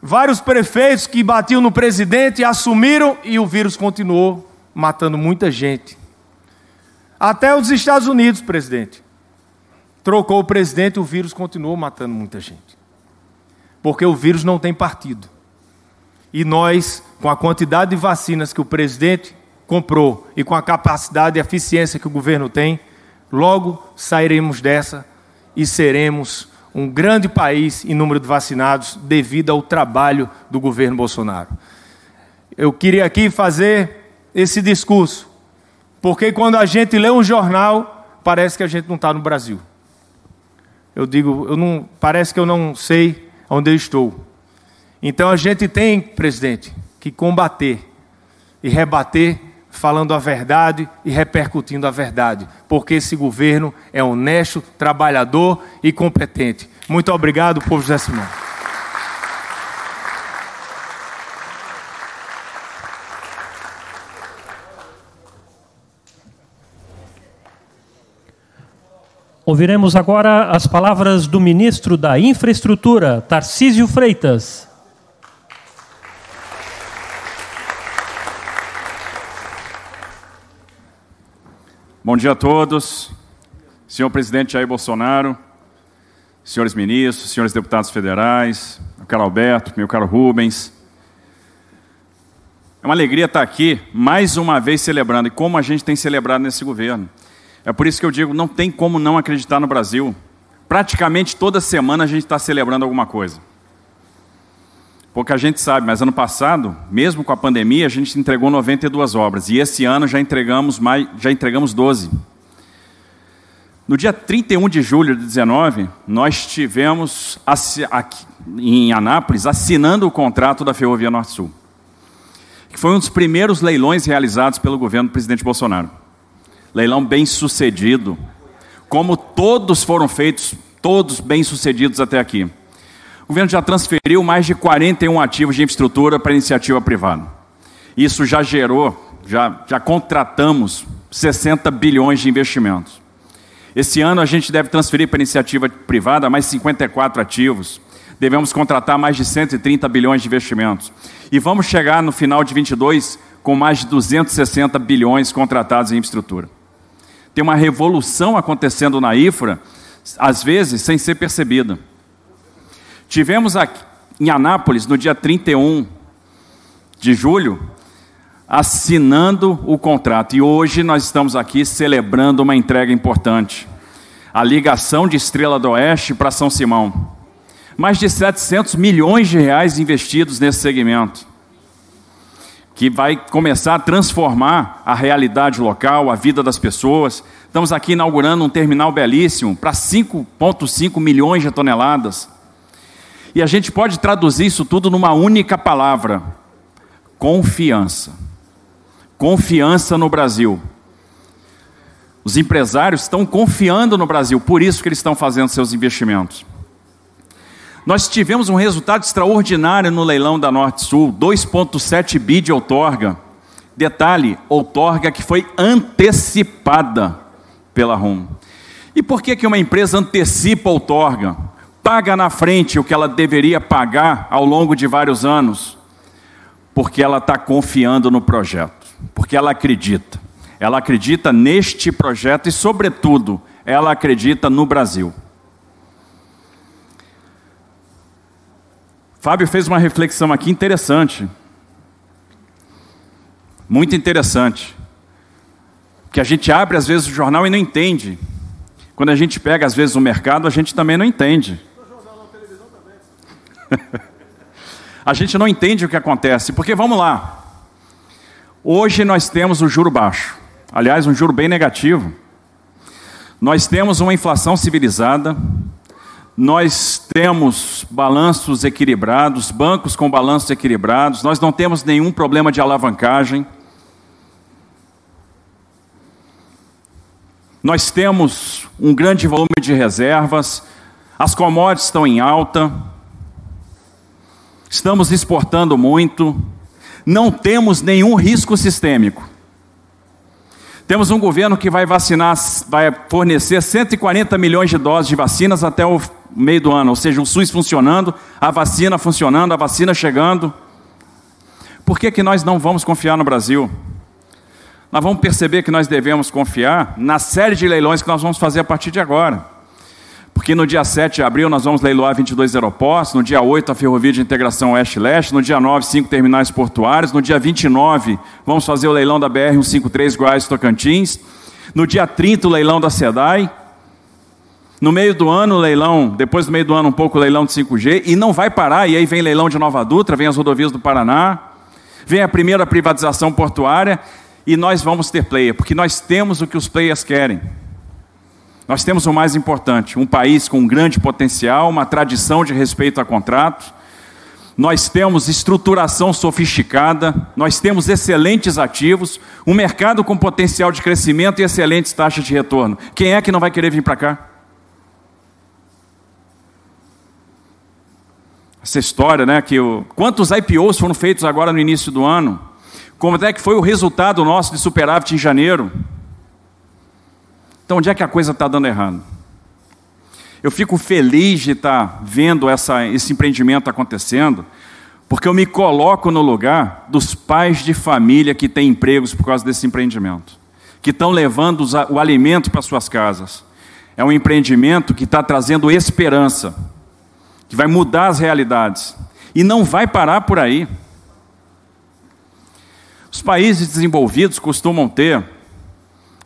Vários prefeitos que batiam no presidente assumiram e o vírus continuou matando muita gente. Até os Estados Unidos, presidente. Trocou o presidente e o vírus continuou matando muita gente. Porque o vírus não tem partido. E nós, com a quantidade de vacinas que o presidente comprou e com a capacidade e eficiência que o governo tem, logo sairemos dessa e seremos um grande país em número de vacinados devido ao trabalho do governo Bolsonaro. Eu queria aqui fazer esse discurso, porque quando a gente lê um jornal, parece que a gente não está no Brasil. Eu digo, parece que eu não sei onde eu estou. Então a gente tem, presidente, que combater e rebater falando a verdade e repercutindo a verdade, porque esse governo é honesto, trabalhador e competente. Muito obrigado, povo José Simão. Ouviremos agora as palavras do ministro da Infraestrutura, Tarcísio Freitas. Bom dia a todos. Senhor presidente Jair Bolsonaro, senhores ministros, senhores deputados federais, meu caro Alberto, meu caro Rubens. É uma alegria estar aqui, mais uma vez celebrando, e como a gente tem celebrado nesse governo. É por isso que eu digo, não tem como não acreditar no Brasil. Praticamente toda semana a gente está celebrando alguma coisa. Pouca gente sabe, mas ano passado, mesmo com a pandemia, a gente entregou 92 obras. E esse ano já entregamos 12. No dia 31 de julho de 2019, nós estivemos aqui em Anápolis assinando o contrato da Ferrovia Norte-Sul, que foi um dos primeiros leilões realizados pelo governo do presidente Bolsonaro. Leilão bem sucedido, como todos foram feitos, todos bem sucedidos até aqui. O governo já transferiu mais de 41 ativos de infraestrutura para a iniciativa privada. Isso já gerou, já contratamos 60 bilhões de investimentos. Esse ano a gente deve transferir para a iniciativa privada mais 54 ativos. Devemos contratar mais de 130 bilhões de investimentos. E vamos chegar no final de 22 com mais de 260 bilhões contratados em infraestrutura. Tem uma revolução acontecendo na infra, às vezes sem ser percebida. Tivemos aqui em Anápolis, no dia 31 de julho, assinando o contrato. E hoje nós estamos aqui celebrando uma entrega importante. A ligação de Estrela do Oeste para São Simão. Mais de 700 milhões de reais investidos nesse segmento, que vai começar a transformar a realidade local, a vida das pessoas. Estamos aqui inaugurando um terminal belíssimo para 5,5 milhões de toneladas. E a gente pode traduzir isso tudo numa única palavra: confiança. Confiança no Brasil. Os empresários estão confiando no Brasil, por isso que eles estão fazendo seus investimentos. Nós tivemos um resultado extraordinário no leilão da Norte-Sul, 2,7 bi de outorga. Detalhe, outorga que foi antecipada pela Rumo. E por que uma empresa antecipa a outorga? Paga na frente o que ela deveria pagar ao longo de vários anos? Porque ela está confiando no projeto, porque ela acredita. Ela acredita neste projeto e, sobretudo, ela acredita no Brasil. Fábio fez uma reflexão aqui interessante, muito interessante, que a gente abre às vezes o jornal e não entende. Quando a gente pega às vezes o mercado, a gente também não entende. A gente não entende o que acontece, porque vamos lá, hoje nós temos o juro baixo, aliás um juro bem negativo, nós temos uma inflação civilizada, nós temos balanços equilibrados, bancos com balanços equilibrados, nós não temos nenhum problema de alavancagem. Nós temos um grande volume de reservas, as commodities estão em alta, estamos exportando muito, não temos nenhum risco sistêmico. Temos um governo que vai vacinar, vai fornecer 140 milhões de doses de vacinas até o meio do ano, ou seja, o SUS funcionando, a vacina funcionando, a vacina chegando. Por que nós não vamos confiar no Brasil? Nós vamos perceber que nós devemos confiar na série de leilões que nós vamos fazer a partir de agora. Porque no dia 7 de abril nós vamos leiloar 22 aeroportos, no dia 8 a Ferrovia de Integração Oeste-Leste, no dia 9 5 terminais portuários, no dia 29 vamos fazer o leilão da BR-153 Goiás-Tocantins, no dia 30 o leilão da SEDAI, no meio do ano o leilão, depois do meio do ano um pouco o leilão de 5G, e não vai parar, e aí vem leilão de Nova Dutra, vem as rodovias do Paraná, vem a primeira privatização portuária, e nós vamos ter player, porque nós temos o que os players querem. Nós temos o mais importante, um país com um grande potencial, uma tradição de respeito a contratos, nós temos estruturação sofisticada, nós temos excelentes ativos, um mercado com potencial de crescimento e excelentes taxas de retorno. Quem é que não vai querer vir para cá? Essa história, né, quantos IPOs foram feitos agora no início do ano? Como é que foi o resultado nosso de superávit em janeiro? Então, onde é que a coisa está dando errado? Eu fico feliz de estar vendo esse empreendimento acontecendo, porque eu me coloco no lugar dos pais de família que têm empregos por causa desse empreendimento, que estão levando o alimento para suas casas. É um empreendimento que está trazendo esperança, que vai mudar as realidades, e não vai parar por aí. Os países desenvolvidos costumam ter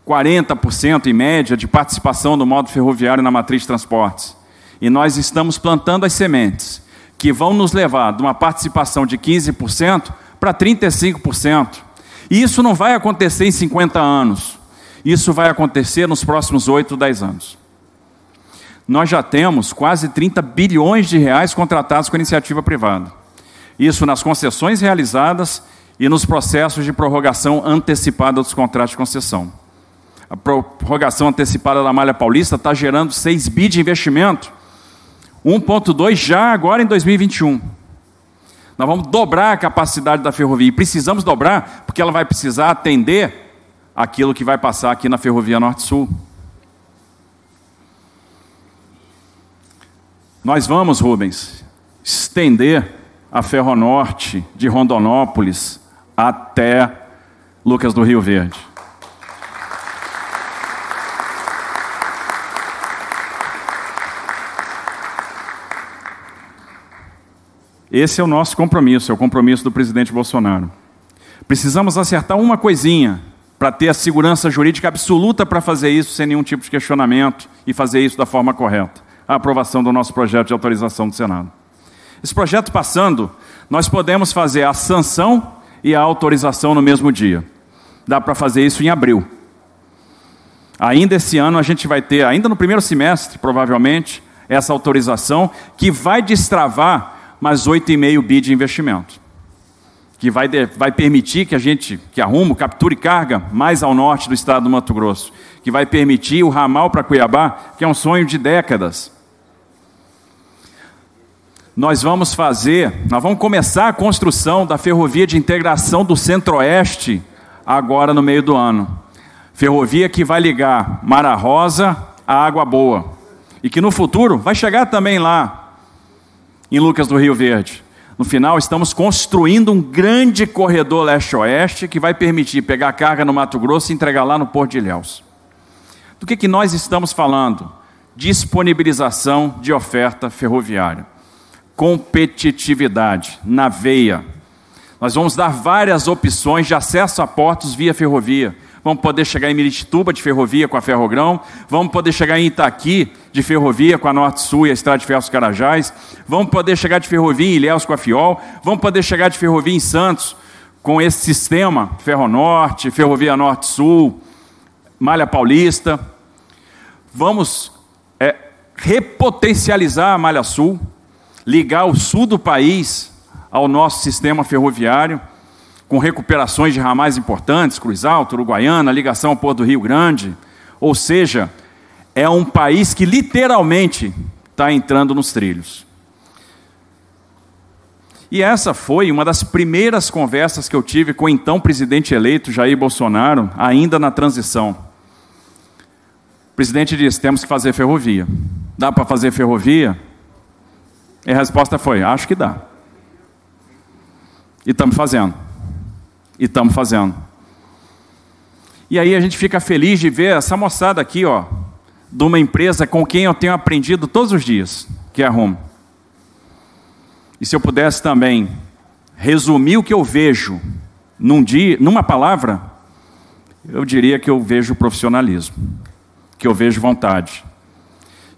40% em média de participação do modo ferroviário na matriz de transportes. E nós estamos plantando as sementes que vão nos levar de uma participação de 15% para 35%. E isso não vai acontecer em 50 anos. Isso vai acontecer nos próximos 8, 10 anos. Nós já temos quase 30 bilhões de reais contratados com a iniciativa privada. Isso nas concessões realizadas e nos processos de prorrogação antecipada dos contratos de concessão. A prorrogação antecipada da Malha Paulista está gerando 6 bi de investimento, 1,2 já agora em 2021. Nós vamos dobrar a capacidade da ferrovia, e precisamos dobrar, porque ela vai precisar atender aquilo que vai passar aqui na Ferrovia Norte-Sul. Nós vamos, Rubens, estender a Ferronorte de Rondonópolis até Lucas do Rio Verde. Esse é o nosso compromisso, é o compromisso do presidente Bolsonaro. Precisamos acertar uma coisinha para ter a segurança jurídica absoluta para fazer isso sem nenhum tipo de questionamento e fazer isso da forma correta. A aprovação do nosso projeto de autorização do Senado. Esse projeto passando, nós podemos fazer a sanção e a autorização no mesmo dia. Dá para fazer isso em abril. Ainda esse ano a gente vai ter, ainda no primeiro semestre, provavelmente, essa autorização que vai destravar mais 8,5 bi de investimento. Que vai permitir que a Rumo capture carga mais ao norte do estado do Mato Grosso. Que vai permitir o ramal para Cuiabá, que é um sonho de décadas. Nós vamos começar a construção da ferrovia de integração do Centro-Oeste agora no meio do ano. Ferrovia que vai ligar Mara Rosa à Água Boa. E que no futuro vai chegar também lá, em Lucas do Rio Verde. No final, estamos construindo um grande corredor leste-oeste que vai permitir pegar carga no Mato Grosso e entregar lá no Porto de Ilhéus. Do que nós estamos falando? Disponibilização de oferta ferroviária. Competitividade na veia. Nós vamos dar várias opções de acesso a portos via ferrovia. Vamos poder chegar em Miritituba de ferrovia com a Ferrogrão, vamos poder chegar em Itaqui de ferrovia com a Norte-Sul e a Estrada de Ferro dos Carajás, vamos poder chegar de ferrovia em Ilhéus com a Fiol, vamos poder chegar de ferrovia em Santos com esse sistema Ferronorte, Ferrovia Norte-Sul, Malha Paulista. Vamos repotencializar a Malha Sul, ligar o sul do país ao nosso sistema ferroviário, com recuperações de ramais importantes, Cruz Alta, Uruguaiana, ligação ao Porto do Rio Grande. Ou seja, é um país que literalmente está entrando nos trilhos. E essa foi uma das primeiras conversas que eu tive com o então presidente eleito Jair Bolsonaro, ainda na transição. O presidente disse, temos que fazer ferrovia. Dá para fazer ferrovia? E a resposta foi, acho que dá. E estamos fazendo. E aí a gente fica feliz de ver essa moçada aqui, ó, de uma empresa com quem eu tenho aprendido todos os dias, que é a Rumo. E se eu pudesse também resumir o que eu vejo numa palavra, eu diria que eu vejo profissionalismo, que eu vejo vontade.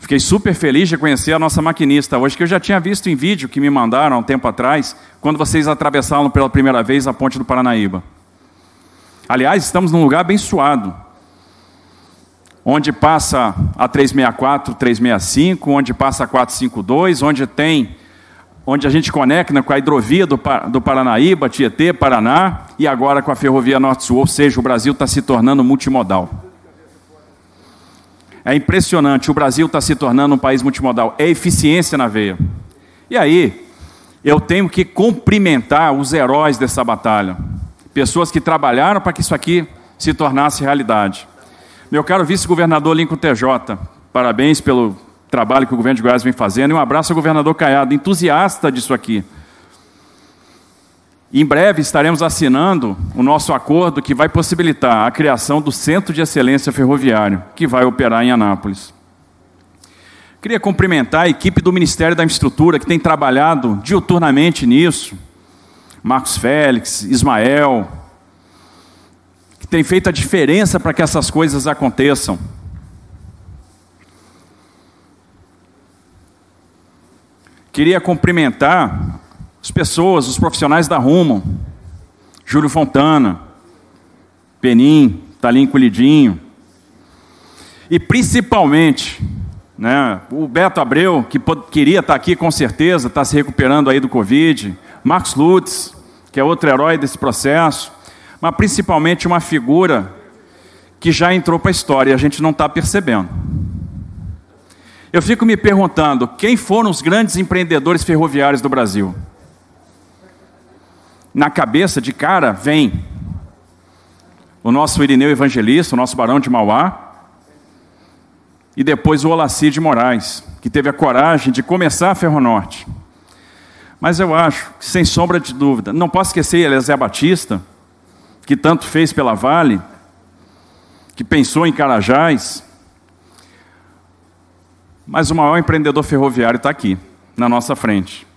Fiquei super feliz de conhecer a nossa maquinista hoje, que eu já tinha visto em vídeo que me mandaram há um tempo atrás, quando vocês atravessaram pela primeira vez a ponte do Paranaíba. Aliás, estamos num lugar abençoado, onde passa a 364, 365, onde passa a 452, onde a gente conecta com a hidrovia do Paranaíba, Tietê, Paraná, e agora com a ferrovia Norte-Sul, ou seja, o Brasil está se tornando multimodal. É impressionante, o Brasil está se tornando um país multimodal, é eficiência na veia. E aí, eu tenho que cumprimentar os heróis dessa batalha, pessoas que trabalharam para que isso aqui se tornasse realidade. Meu caro vice-governador Lincoln TJ, parabéns pelo trabalho que o governo de Goiás vem fazendo, e um abraço ao governador Caiado, entusiasta disso aqui. Em breve estaremos assinando o nosso acordo que vai possibilitar a criação do Centro de Excelência Ferroviário, que vai operar em Anápolis. Queria cumprimentar a equipe do Ministério da Infraestrutura, que tem trabalhado diuturnamente nisso. Marcos Félix, Ismael, que tem feito a diferença para que essas coisas aconteçam. Queria cumprimentar as pessoas, os profissionais da Rumo, Júlio Fontana, Penim, Talim Colidinho, e principalmente, né, o Beto Abreu, que queria estar aqui com certeza, está se recuperando aí do Covid, Marcos Lutz, que é outro herói desse processo, mas principalmente uma figura que já entrou para a história e a gente não está percebendo. Eu fico me perguntando, quem foram os grandes empreendedores ferroviários do Brasil? Na cabeça, de cara, vem o nosso Irineu Evangelista, o nosso Barão de Mauá, e depois o Olaci de Moraes, que teve a coragem de começar a Ferronorte. Mas eu acho que, sem sombra de dúvida, não posso esquecer Eliezer Batista, que tanto fez pela Vale, que pensou em Carajás, mas o maior empreendedor ferroviário está aqui, na nossa frente.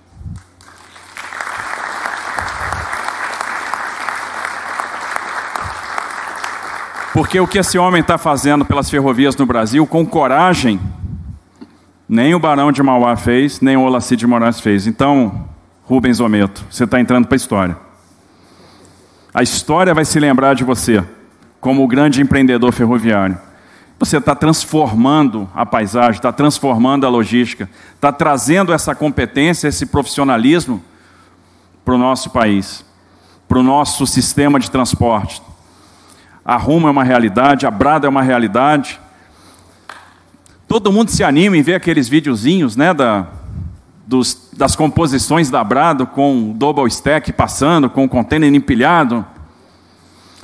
Porque o que esse homem está fazendo pelas ferrovias no Brasil, com coragem, nem o Barão de Mauá fez, nem o Olaci de Moraes fez. Então, Rubens Ometo, você está entrando para a história. A história vai se lembrar de você como o grande empreendedor ferroviário. Você está transformando a paisagem, está transformando a logística, está trazendo essa competência, esse profissionalismo para o nosso país, para o nosso sistema de transporte. A Rumo é uma realidade, a Brado é uma realidade. Todo mundo se anima em ver aqueles videozinhos, né, das composições da Brado com o double stack passando, com o container empilhado.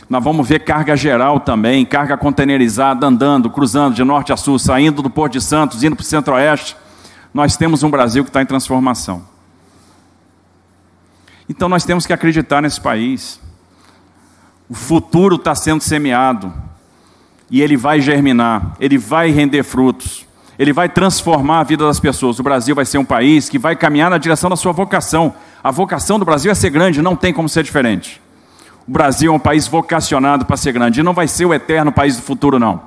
Nós vamos ver carga geral também, carga containerizada, andando, cruzando de norte a sul, saindo do Porto de Santos, indo para o centro-oeste. Nós temos um Brasil que está em transformação. Então nós temos que acreditar nesse país. O futuro está sendo semeado. E ele vai germinar, ele vai render frutos. Ele vai transformar a vida das pessoas. O Brasil vai ser um país que vai caminhar na direção da sua vocação. A vocação do Brasil é ser grande, não tem como ser diferente. O Brasil é um país vocacionado para ser grande. E não vai ser o eterno país do futuro, não.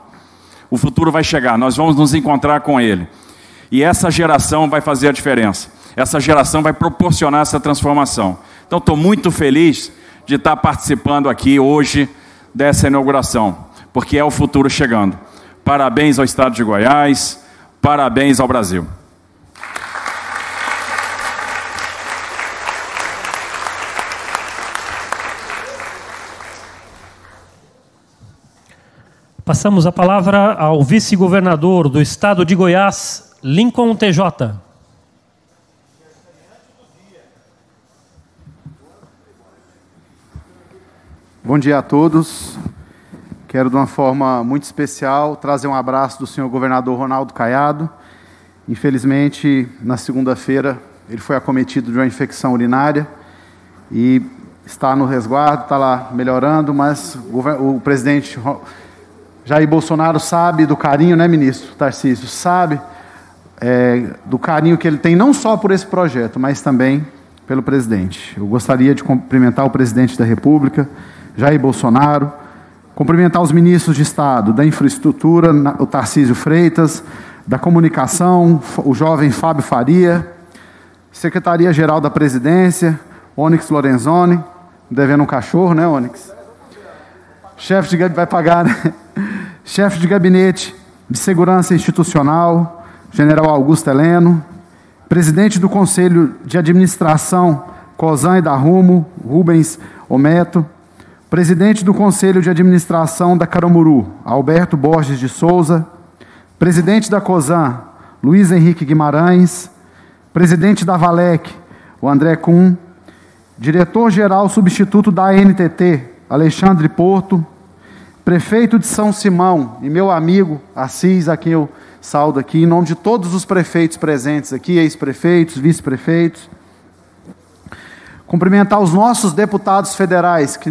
O futuro vai chegar, nós vamos nos encontrar com ele. E essa geração vai fazer a diferença. Essa geração vai proporcionar essa transformação. Então, estou muito feliz de estar participando aqui hoje dessa inauguração, porque é o futuro chegando. Parabéns ao Estado de Goiás, parabéns ao Brasil. Passamos a palavra ao vice-governador do Estado de Goiás, Lincoln TJ. Bom dia a todos. Quero, de uma forma muito especial, trazer um abraço do senhor governador Ronaldo Caiado. Infelizmente, na segunda-feira, ele foi acometido de uma infecção urinária e está no resguardo, está lá melhorando, mas o presidente Jair Bolsonaro sabe do carinho, né, ministro Tarcísio? Sabe do carinho que ele tem, não só por esse projeto, mas também pelo presidente. Eu gostaria de cumprimentar o presidente da República, Jair Bolsonaro, cumprimentar os ministros de Estado, da Infraestrutura, o Tarcísio Freitas, da Comunicação, o jovem Fábio Faria, Secretaria-Geral da Presidência, Onyx Lorenzoni, devendo um cachorro, né, Onyx? Chefe de gabinete, vai pagar, né? Chefe de Gabinete de Segurança Institucional, General Augusto Heleno, Presidente do Conselho de Administração, COSAN e da Rumo, Rubens Ometo, Presidente do Conselho de Administração da Caramuru, Alberto Borges de Souza, Presidente da COSAN, Luiz Henrique Guimarães, Presidente da Valec, o André Kuhn, Diretor-Geral Substituto da ANTT, Alexandre Porto, Prefeito de São Simão e meu amigo Assis, a quem eu saúdo aqui, em nome de todos os prefeitos presentes aqui, ex-prefeitos, vice-prefeitos. Cumprimentar os nossos deputados federais, que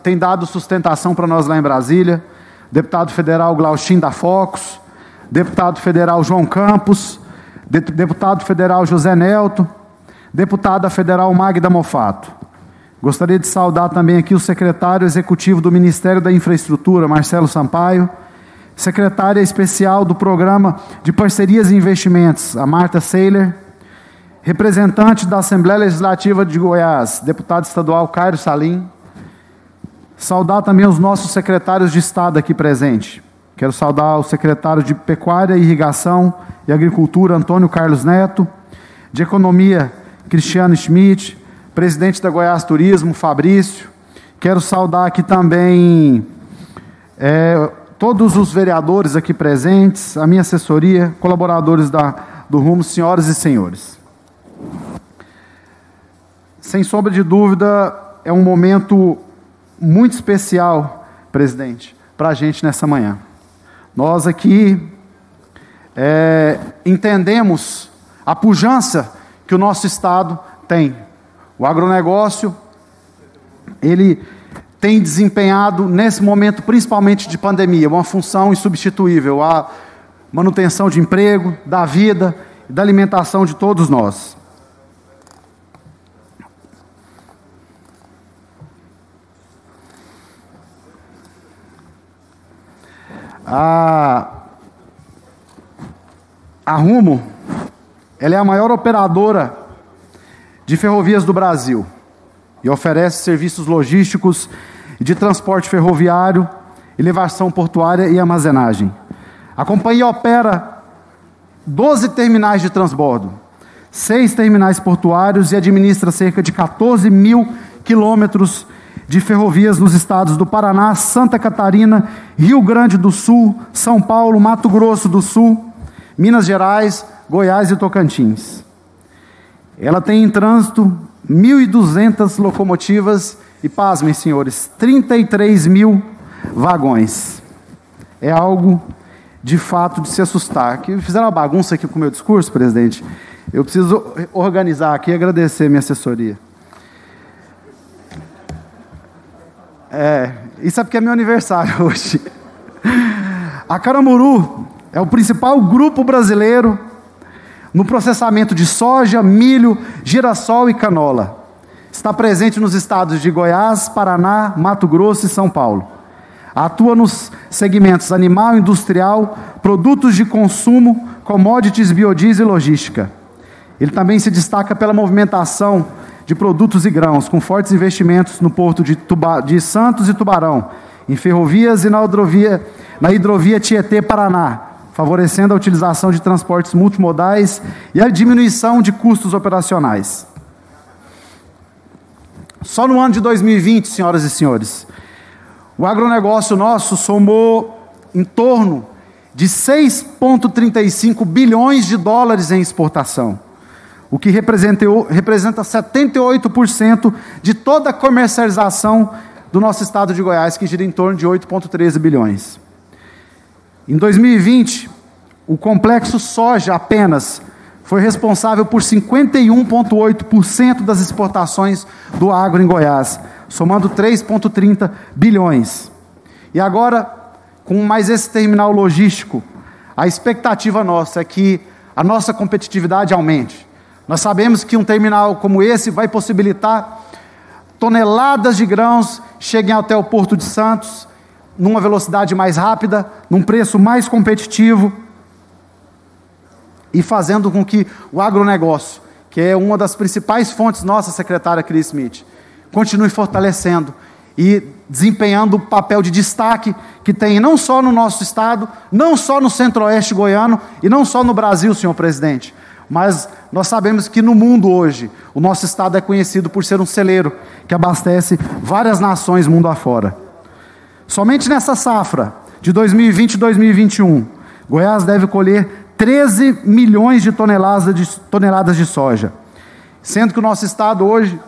têm dado sustentação para nós lá em Brasília. Deputado federal Glauchin da Focus, deputado federal João Campos, deputado federal José Nelto, deputada federal Magda Mofato. Gostaria de saudar também aqui o secretário executivo do Ministério da Infraestrutura, Marcelo Sampaio, secretária especial do Programa de Parcerias e Investimentos, a Marta Seiler, representante da Assembleia Legislativa de Goiás, deputado estadual Cairo Salim. Saudar também os nossos secretários de Estado aqui presentes. Quero saudar o secretário de Pecuária, Irrigação e Agricultura, Antônio Carlos Neto, de Economia, Cristiano Schmidt, presidente da Goiás Turismo, Fabrício. Quero saudar aqui também todos os vereadores aqui presentes, a minha assessoria, colaboradores do Rumo, senhoras e senhores. Sem sombra de dúvida, é um momento muito especial, presidente, para a gente nessa manhã. Nós aqui entendemos a pujança que o nosso Estado tem. O agronegócio, ele tem desempenhado, nesse momento, principalmente de pandemia, uma função insubstituível, a manutenção de emprego, da vida e da alimentação de todos nós. A Rumo, ela é a maior operadora de ferrovias do Brasil e oferece serviços logísticos de transporte ferroviário, elevação portuária e armazenagem. A companhia opera 12 terminais de transbordo, 6 terminais portuários e administra cerca de 14 mil quilômetros de ferrovias nos estados do Paraná, Santa Catarina, Rio Grande do Sul, São Paulo, Mato Grosso do Sul, Minas Gerais, Goiás e Tocantins. Ela tem em trânsito 1.200 locomotivas e, pasmem, senhores, 33 mil vagões. É algo, de fato, de se assustar. Que fizeram uma bagunça aqui com o meu discurso, presidente. Eu preciso organizar aqui e agradecer a minha assessoria. Isso é porque é meu aniversário hoje. A Caramuru é o principal grupo brasileiro no processamento de soja, milho, girassol e canola. Está presente nos estados de Goiás, Paraná, Mato Grosso e São Paulo. Atua nos segmentos animal, industrial, produtos de consumo, commodities, biodiesel e logística. Ele também se destaca pela movimentação de produtos e grãos, com fortes investimentos no porto de Santos e Tubarão, em ferrovias e na hidrovia Tietê-Paraná, favorecendo a utilização de transportes multimodais e a diminuição de custos operacionais. Só no ano de 2020, senhoras e senhores, o agronegócio nosso somou em torno de 6,35 bilhões de dólares em exportação, o que representa 78% de toda a comercialização do nosso estado de Goiás, que gira em torno de 8,13 bilhões. Em 2020, o complexo soja apenas foi responsável por 51,8% das exportações do agro em Goiás, somando 3,30 bilhões. E agora, com mais esse terminal logístico, a expectativa nossa é que a nossa competitividade aumente. Nós sabemos que um terminal como esse vai possibilitar toneladas de grãos cheguem até o Porto de Santos, numa velocidade mais rápida, num preço mais competitivo, e fazendo com que o agronegócio, que é uma das principais fontes nossa, secretária Cris Smith, continue fortalecendo e desempenhando o papel de destaque que tem não só no nosso estado, não só no centro-oeste goiano e não só no Brasil, senhor presidente, mas nós sabemos que no mundo hoje, o nosso estado é conhecido por ser um celeiro que abastece várias nações mundo afora. Somente nessa safra de 2020 e 2021, Goiás deve colher 13 milhões de toneladas de soja, sendo que o nosso estado hoje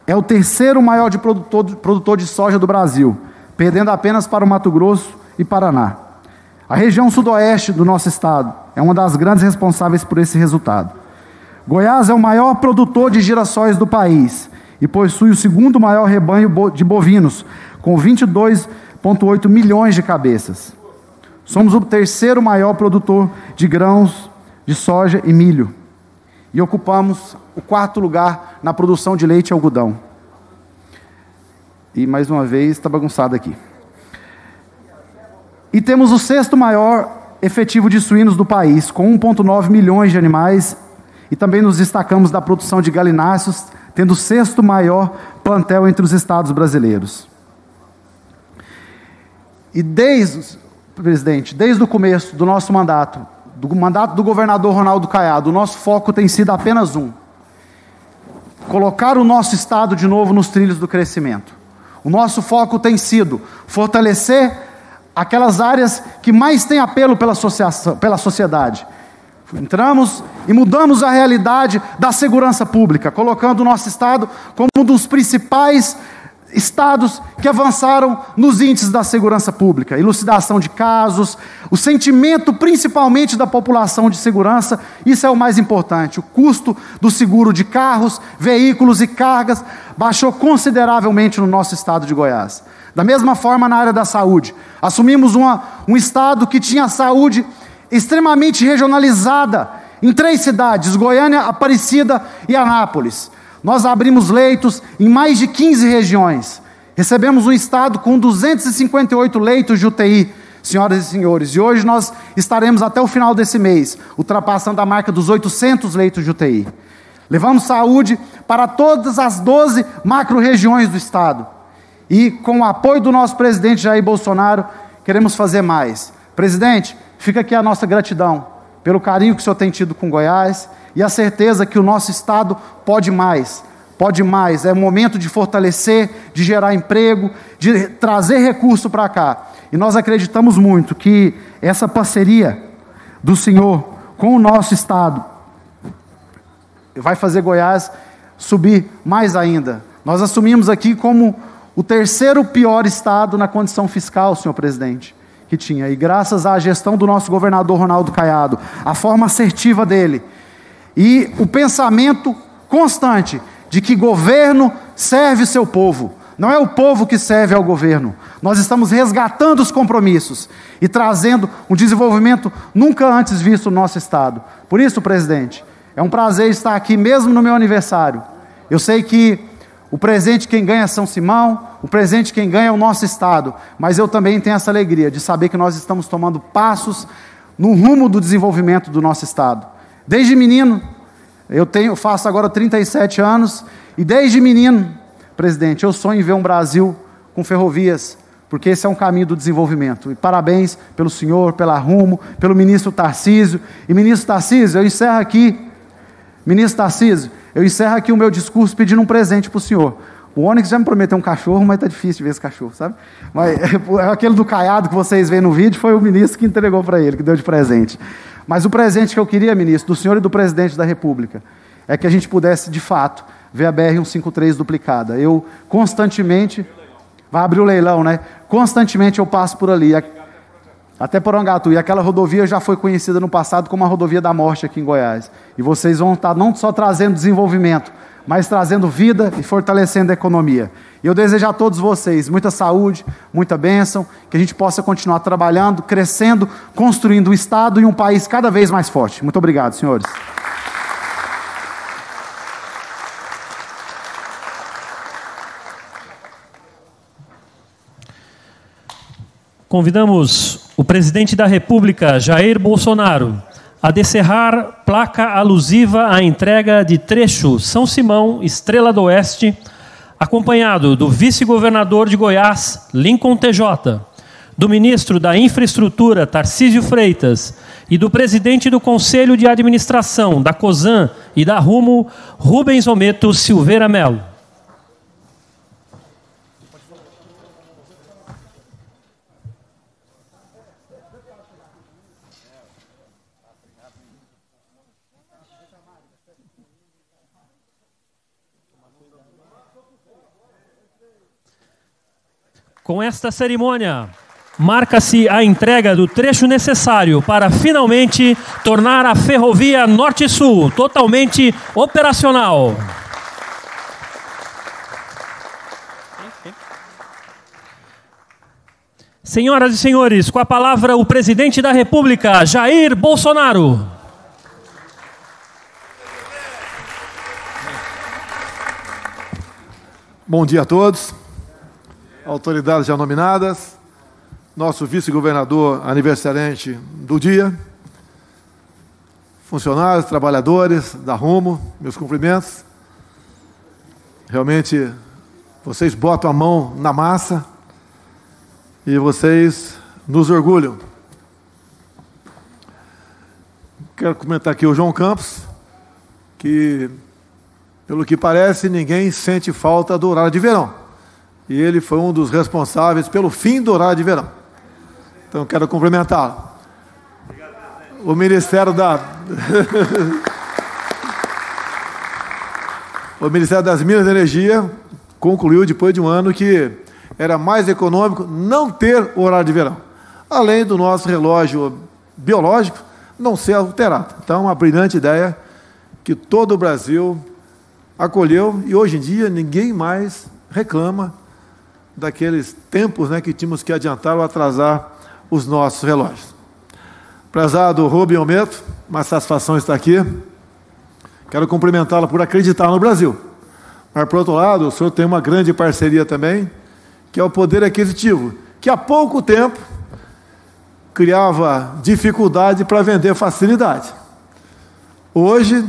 é o terceiro maior produtor de soja do Brasil, perdendo apenas para o Mato Grosso e Paraná. A região sudoeste do nosso estado é uma das grandes responsáveis por esse resultado. Goiás é o maior produtor de girassóis do país e possui o segundo maior rebanho de bovinos, com 22,8 milhões de cabeças. Somos o terceiro maior produtor de grãos, de soja e milho. E ocupamos o 4º lugar na produção de leite e algodão. E, mais uma vez, está bagunçado aqui. E temos o 6º maior efetivo de suínos do país, com 1,9 milhões de animais. E também nos destacamos da produção de galináceos, tendo o 6º maior plantel entre os estados brasileiros. E presidente, desde o começo do nosso mandato do governador Ronaldo Caiado, o nosso foco tem sido apenas um: colocar o nosso estado de novo nos trilhos do crescimento. O nosso foco tem sido fortalecer aquelas áreas que mais têm apelo pela sociedade. Entramos e mudamos a realidade da segurança pública, colocando o nosso estado como um dos principais estados que avançaram nos índices da segurança pública, elucidação de casos, o sentimento principalmente da população de segurança. Isso é o mais importante. O custo do seguro de carros, veículos e cargas baixou consideravelmente no nosso estado de Goiás. Da mesma forma, na área da saúde, assumimos um estado que tinha saúde extremamente regionalizada em 3 cidades, Goiânia, Aparecida e Anápolis. Nós abrimos leitos em mais de 15 regiões. Recebemos um estado com 258 leitos de UTI, senhoras e senhores. E hoje nós estaremos até o final desse mês, ultrapassando a marca dos 800 leitos de UTI. Levamos saúde para todas as 12 macro-regiões do Estado. E com o apoio do nosso presidente Jair Bolsonaro, queremos fazer mais. Presidente, fica aqui a nossa gratidão pelo carinho que o senhor tem tido com Goiás e a certeza que o nosso Estado pode mais. Pode mais. É o momento de fortalecer, de gerar emprego, de trazer recurso para cá. E nós acreditamos muito que essa parceria do senhor com o nosso Estado vai fazer Goiás subir mais ainda. Nós assumimos aqui como o terceiro pior estado na condição fiscal, senhor presidente, que tinha. E graças à gestão do nosso governador Ronaldo Caiado, a forma assertiva dele e o pensamento constante de que governo serve o seu povo. Não é o povo que serve ao governo. Nós estamos resgatando os compromissos e trazendo um desenvolvimento nunca antes visto no nosso estado. Por isso, presidente, é um prazer estar aqui mesmo no meu aniversário. Eu sei que o presente quem ganha é São Simão, o presente quem ganha é o nosso estado, mas eu também tenho essa alegria de saber que nós estamos tomando passos no rumo do desenvolvimento do nosso estado. Desde menino, eu faço agora 37 anos, e desde menino, presidente, eu sonho em ver um Brasil com ferrovias, porque esse é um caminho do desenvolvimento. E parabéns pelo senhor, pela Rumo, pelo ministro Tarcísio. E ministro Tarcísio, eu encerro aqui o meu discurso pedindo um presente para o senhor. O Onyx já me prometeu um cachorro, mas está difícil de ver esse cachorro, sabe? Mas aquele do Caiado que vocês veem no vídeo foi o ministro que entregou para ele, que deu de presente. Mas o presente que eu queria, ministro, do senhor e do presidente da República, é que a gente pudesse, de fato, ver a BR-153 duplicada. Eu constantemente... Vai abrir o leilão, né? Constantemente eu passo por ali, até Porangatu. E aquela rodovia já foi conhecida no passado como a rodovia da morte aqui em Goiás. E vocês vão estar não só trazendo desenvolvimento, mas trazendo vida e fortalecendo a economia. E eu desejo a todos vocês muita saúde, muita bênção, que a gente possa continuar trabalhando, crescendo, construindo um Estado e um país cada vez mais forte. Muito obrigado, senhores. Convidamos o presidente da República, Jair Bolsonaro, a descerrar placa alusiva à entrega de trecho São Simão, Estrela do Oeste, acompanhado do vice-governador de Goiás, Lincoln TJ, do ministro da Infraestrutura, Tarcísio Freitas, e do presidente do Conselho de Administração da COSAN e da Rumo, Rubens Ometo Silveira Melo. Com esta cerimônia, marca-se a entrega do trecho necessário para finalmente tornar a ferrovia Norte-Sul totalmente operacional. Senhoras e senhores, com a palavra o presidente da República, Jair Bolsonaro. Bom dia a todos. Autoridades já nominadas, nosso vice-governador aniversariante do dia, funcionários, trabalhadores da Rumo, meus cumprimentos. Realmente, vocês botam a mão na massa e vocês nos orgulham. Quero comentar aqui o João Campos, que, pelo que parece, ninguém sente falta do horário de verão. E ele foi um dos responsáveis pelo fim do horário de verão. Então, quero cumprimentá-lo. O Ministério o Ministério das Minas e Energia concluiu, depois de um ano, que era mais econômico não ter o horário de verão, além do nosso relógio biológico não ser alterado. Então, uma brilhante ideia que todo o Brasil acolheu, e hoje em dia ninguém mais reclama daqueles tempos, né, que tínhamos que adiantar ou atrasar os nossos relógios. Prezado Rubem Ometo, uma satisfação estar aqui. Quero cumprimentá-lo por acreditar no Brasil. Mas, por outro lado, o senhor tem uma grande parceria também, que é o poder aquisitivo, que há pouco tempo criava dificuldade para vender facilidade. Hoje,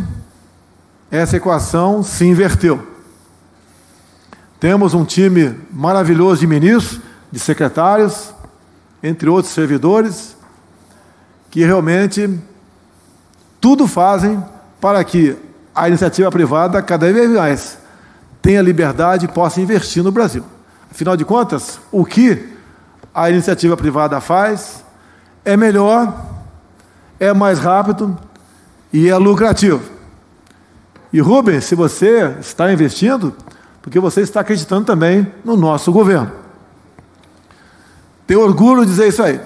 essa equação se inverteu. Temos um time maravilhoso de ministros, de secretários, entre outros servidores, que realmente tudo fazem para que a iniciativa privada cada vez mais tenha liberdade e possa investir no Brasil. Afinal de contas, o que a iniciativa privada faz é melhor, é mais rápido e é lucrativo. E Rubens, se você está investindo, porque você está acreditando também no nosso governo. Tenho orgulho de dizer isso aí.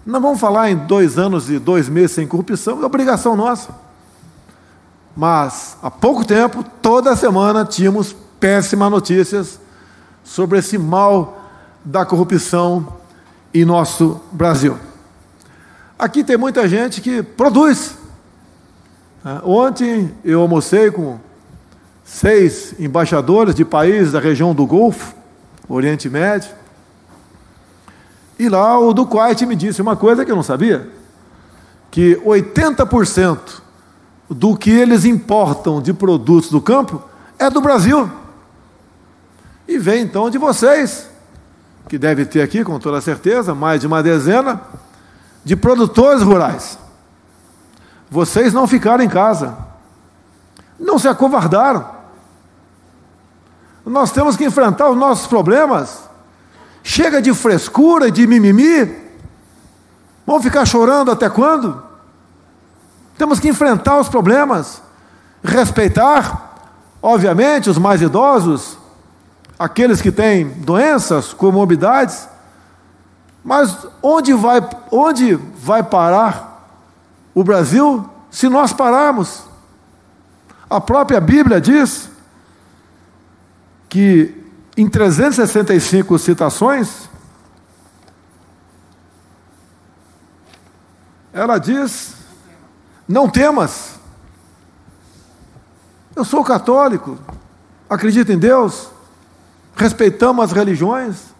Não vamos falar em 2 anos e 2 meses sem corrupção, é obrigação nossa. Mas, há pouco tempo, toda semana, tínhamos péssimas notícias sobre esse mal da corrupção em nosso Brasil. Aqui tem muita gente que produz. Ontem eu almocei com 6 embaixadores de países da região do Golfo, Oriente Médio, e lá o do Kuwait me disse uma coisa que eu não sabia, que 80% do que eles importam de produtos do campo é do Brasil. E vem então de vocês, que deve ter aqui, com toda certeza, mais de uma dezena de produtores rurais. Vocês não ficaram em casa, não se acovardaram. Nós temos que enfrentar os nossos problemas. Chega de frescura e de mimimi. Vamos ficar chorando até quando? Temos que enfrentar os problemas, respeitar, obviamente, os mais idosos, aqueles que têm doenças, comorbidades. Mas onde vai parar o Brasil se nós pararmos? A própria Bíblia diz que em 365 citações, ela diz: não temas. Eu sou católico, acredito em Deus, respeitamos as religiões,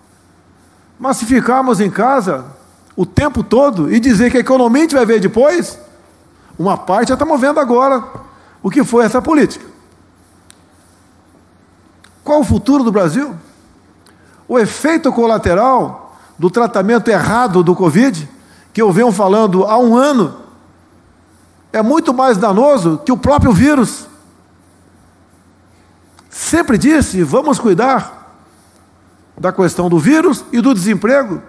mas se ficarmos em casa o tempo todo e dizer que a economia a gente vai ver depois, uma parte já estamos vendo agora o que foi essa política. Qual o futuro do Brasil? O efeito colateral do tratamento errado do Covid, que eu venho falando há 1 ano, é muito mais danoso que o próprio vírus. Sempre disse, vamos cuidar da questão do vírus e do desemprego.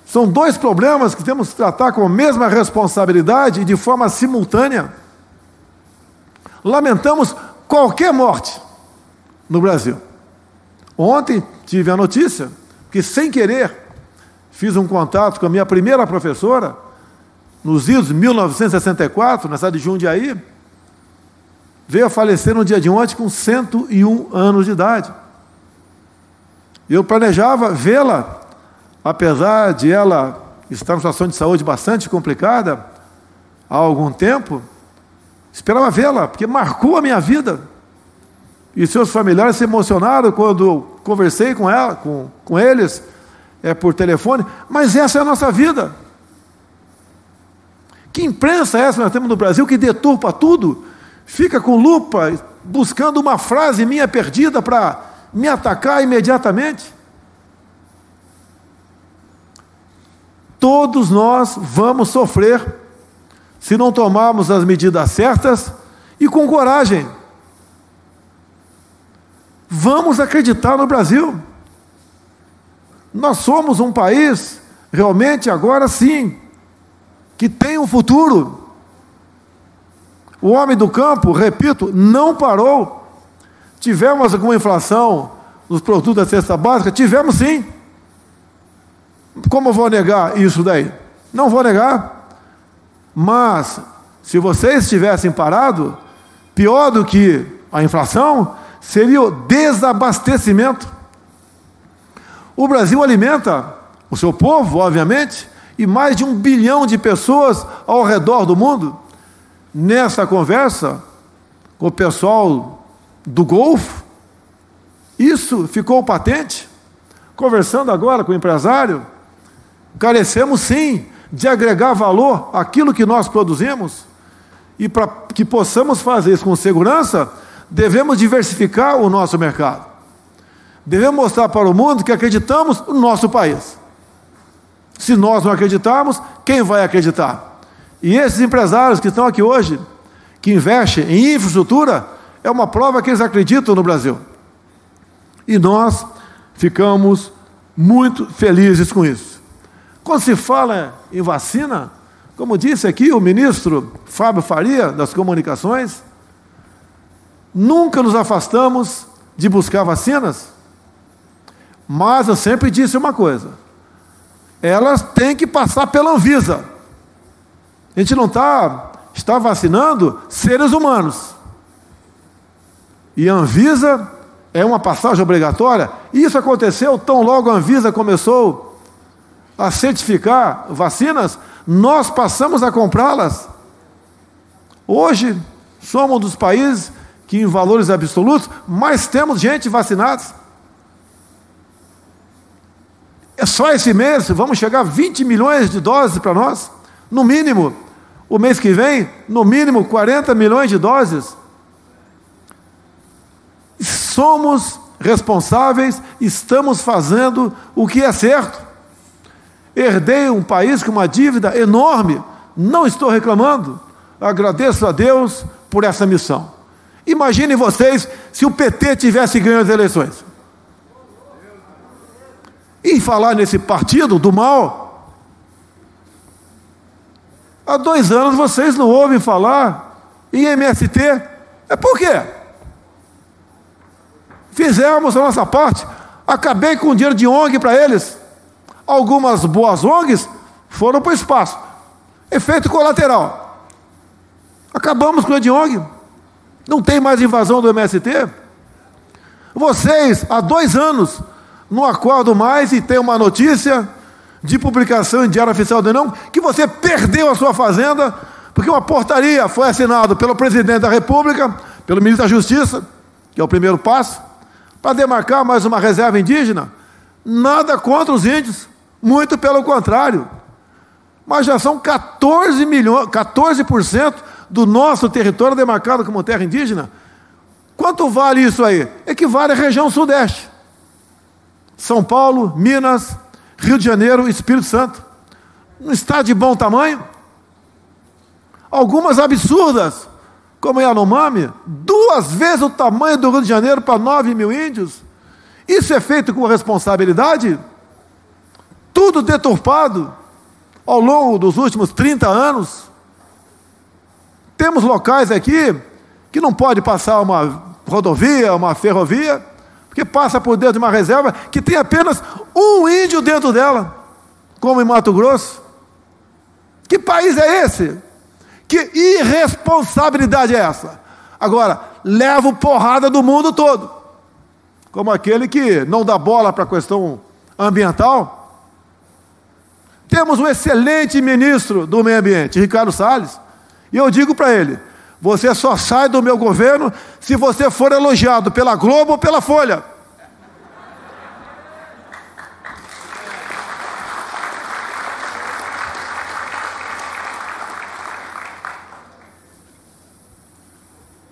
São 2 problemas que temos que tratar com a mesma responsabilidade e de forma simultânea. Lamentamos qualquer morte no Brasil. Ontem tive a notícia que, sem querer, fiz um contato com a minha primeira professora, nos idos de 1964, na cidade de Jundiaí, veio a falecer no dia de ontem com 101 anos de idade. Eu planejava vê-la, apesar de ela estar numa situação de saúde bastante complicada há algum tempo, esperava vê-la, porque marcou a minha vida. E seus familiares se emocionaram quando eu conversei com ela, com eles, por telefone. Mas essa é a nossa vida. Que imprensa é essa que nós temos no Brasil que deturpa tudo? Fica com lupa, buscando uma frase minha perdida para me atacar imediatamente? Todos nós vamos sofrer se não tomarmos as medidas certas e com coragem. Vamos acreditar no Brasil. Nós somos um país, realmente agora sim, que tem um futuro. O homem do campo, repito, não parou. Tivemos alguma inflação nos produtos da cesta básica? Tivemos sim. Como eu vou negar isso daí? Não vou negar. Mas, se vocês tivessem parado, pior do que a inflação, seria o desabastecimento. O Brasil alimenta o seu povo, obviamente, e mais de 1 bilhão de pessoas ao redor do mundo. Nessa conversa com o pessoal do Golfo, isso ficou patente. Conversando agora com o empresário, Carecemos sim de agregar valor àquilo que nós produzimos, e para que possamos fazer isso com segurança, devemos diversificar o nosso mercado. Devemos mostrar para o mundo que acreditamos no nosso país. Se nós não acreditarmos, quem vai acreditar? E esses empresários que estão aqui hoje, que investem em infraestrutura, é uma prova que eles acreditam no Brasil. E nós ficamos muito felizes com isso. Quando se fala em vacina, como disse aqui o ministro Fábio Faria, das Comunicações, nunca nos afastamos de buscar vacinas, mas eu sempre disse uma coisa: elas têm que passar pela Anvisa. A gente não está vacinando seres humanos. E a Anvisa é uma passagem obrigatória. Isso aconteceu tão logo a Anvisa começou a certificar vacinas, nós passamos a comprá-las. Hoje, somos um dos países que, em valores absolutos, mais temos gente vacinada. É só esse mês, vamos chegar a 20 milhões de doses para nós, no mínimo. O mês que vem, no mínimo 40 milhões de doses. Somos responsáveis, estamos fazendo o que é certo. Herdei um país com uma dívida enorme, não estou reclamando, agradeço a Deus por essa missão. Imaginem vocês se o PT tivesse ganho as eleições. E falar nesse partido do mal, há 2 anos vocês não ouvem falar em MST. É por quê? Fizemos a nossa parte, acabei com o dinheiro de ONG para eles. Algumas boas ONGs foram para o espaço. Efeito colateral. Acabamos com o de ONG. Não tem mais invasão do MST. Vocês, há 2 anos, não acordam mais e tem uma notícia de publicação em Diário Oficial da União que você perdeu a sua fazenda porque uma portaria foi assinada pelo presidente da República, pelo ministro da Justiça, que é o primeiro passo, para demarcar mais uma reserva indígena. Nada contra os índios, muito pelo contrário. Mas já são 14% do nosso território demarcado como terra indígena. Quanto vale isso aí? Equivale à região sudeste. São Paulo, Minas, Rio de Janeiro, Espírito Santo. Não está de bom tamanho? Algumas absurdas, como em Yanomami, 2 vezes o tamanho do Rio de Janeiro para 9 mil índios. Isso é feito com responsabilidade? Tudo deturpado ao longo dos últimos 30 anos. Temos locais aqui que não pode passar uma rodovia, uma ferrovia, porque passa por dentro de uma reserva que tem apenas um índio dentro dela, como em Mato Grosso. Que país é esse? Que irresponsabilidade é essa? Agora, levo porrada do mundo todo, como aquele que não dá bola para a questão ambiental. Temos um excelente ministro do meio ambiente, Ricardo Salles, e eu digo para ele: você só sai do meu governo se você for elogiado pela Globo ou pela Folha.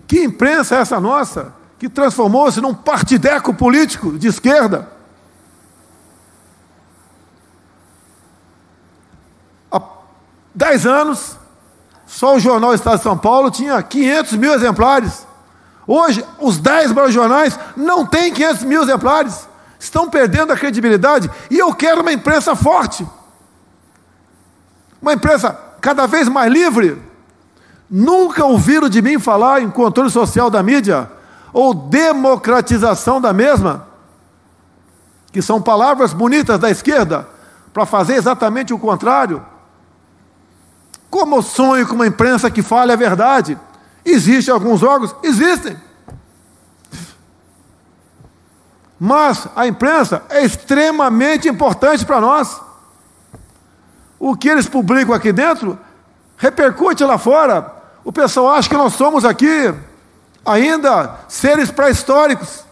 Que imprensa é essa nossa, que transformou-se num partideco político de esquerda? Há 10 anos, só o jornal Estado de São Paulo tinha 500 mil exemplares. Hoje, os 10 maiores jornais não têm 500 mil exemplares. Estão perdendo a credibilidade. E eu quero uma imprensa forte. Uma imprensa cada vez mais livre. Nunca ouviram de mim falar em controle social da mídia ou democratização da mesma, que são palavras bonitas da esquerda para fazer exatamente o contrário. Como eu sonho com uma imprensa que fale a verdade? Existem alguns órgãos? Existem. Mas a imprensa é extremamente importante para nós. O que eles publicam aqui dentro repercute lá fora. O pessoal acha que nós somos aqui ainda seres pré-históricos.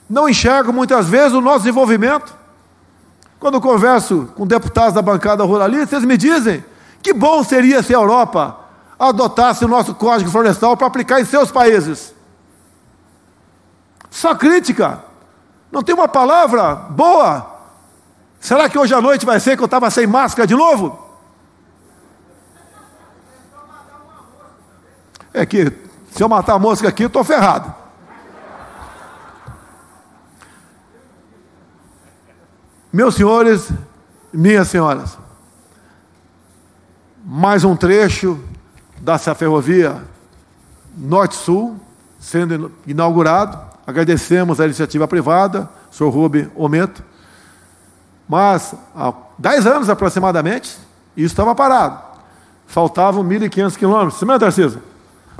Não enxergam muitas vezes o nosso desenvolvimento. Quando eu converso com deputados da bancada ruralista, eles me dizem que bom seria se a Europa adotasse o nosso Código Florestal para aplicar em seus países. Só crítica. Não tem uma palavra boa. Será que hoje à noite vai ser que eu estava sem máscara de novo? É que se eu matar a mosca aqui, eu estou ferrado. Meus senhores, minhas senhoras, mais um trecho dessa ferrovia Norte-Sul sendo inaugurado. Agradecemos a iniciativa privada, o senhor Rubem Ometo, mas há 10 anos aproximadamente, isso estava parado. Faltavam 1.500 quilômetros. Você Tarcísio?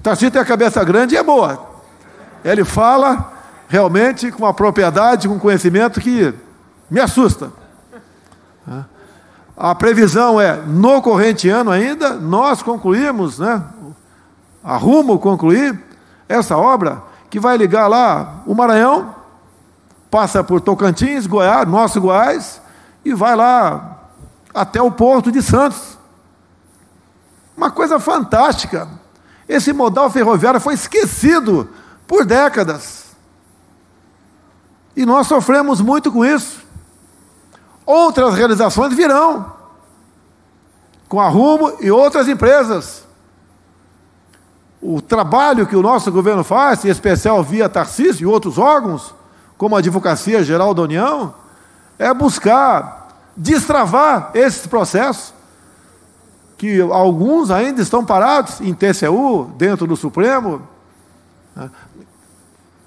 Tarcísio tem a cabeça grande e é boa. Ele fala realmente com uma propriedade, com um conhecimento que me assusta. A previsão é, no corrente ano ainda, nós concluímos, a Rumo concluir essa obra, que vai ligar lá o Maranhão, passa por Tocantins, Goiás, nosso Goiás, e vai lá até o Porto de Santos. Uma coisa fantástica. Esse modal ferroviário foi esquecido por décadas. E nós sofremos muito com isso. Outras realizações virão, com a Rumo e outras empresas. O trabalho que o nosso governo faz, em especial via Tarcísio e outros órgãos, como a Advocacia Geral da União, é buscar destravar esses processos, que alguns ainda estão parados em TCU, dentro do Supremo.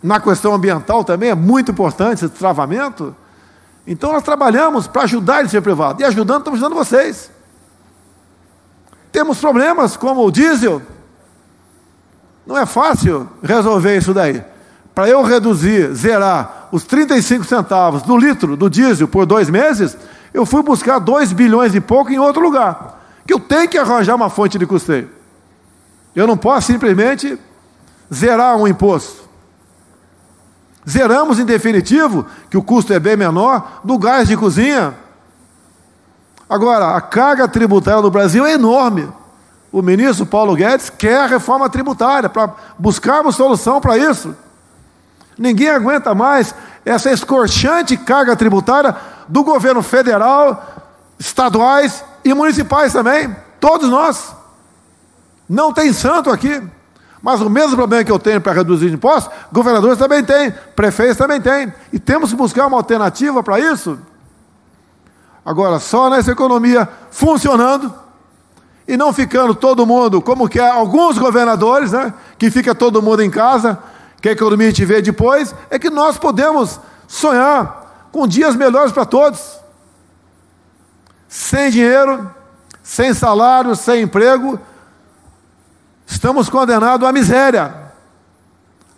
Na questão ambiental também é muito importante esse travamento. Então nós trabalhamos para ajudar a iniciativa privada. E ajudando, estamos ajudando vocês. Temos problemas como o diesel. Não é fácil resolver isso daí. Para eu reduzir, zerar os 35 centavos do litro do diesel por 2 meses, eu fui buscar 2 bilhões e pouco em outro lugar. Que eu tenho que arranjar uma fonte de custeio. Eu não posso simplesmente zerar um imposto. Zeramos, em definitivo, que o custo é bem menor, do gás de cozinha. Agora, a carga tributária no Brasil é enorme. O ministro Paulo Guedes quer a reforma tributária, para buscarmos solução para isso. Ninguém aguenta mais essa escorchante carga tributária do governo federal, estaduais e municipais também. Todos nós. Não tem santo aqui. Mas o mesmo problema que eu tenho para reduzir impostos, governadores também têm, prefeitos também têm. E temos que buscar uma alternativa para isso. Agora, só nessa economia funcionando e não ficando todo mundo, como que alguns governadores, que fica todo mundo em casa, que a economia a gente vê depois, é que nós podemos sonhar com dias melhores para todos. Sem dinheiro, sem salário, sem emprego, estamos condenados à miséria,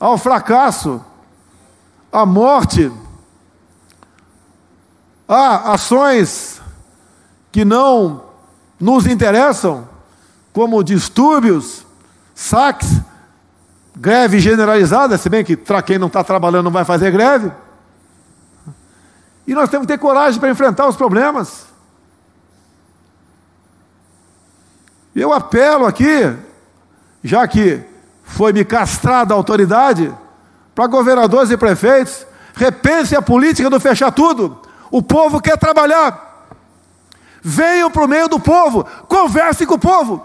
ao fracasso, à morte, a ações que não nos interessam, como distúrbios, saques, greve generalizada, se bem que quem não está trabalhando não vai fazer greve. E nós temos que ter coragem para enfrentar os problemas. Eu apelo aqui, já que foi me castrada a autoridade, para governadores e prefeitos, repensem a política do fechar tudo. O povo quer trabalhar. Venham para o meio do povo, conversem com o povo.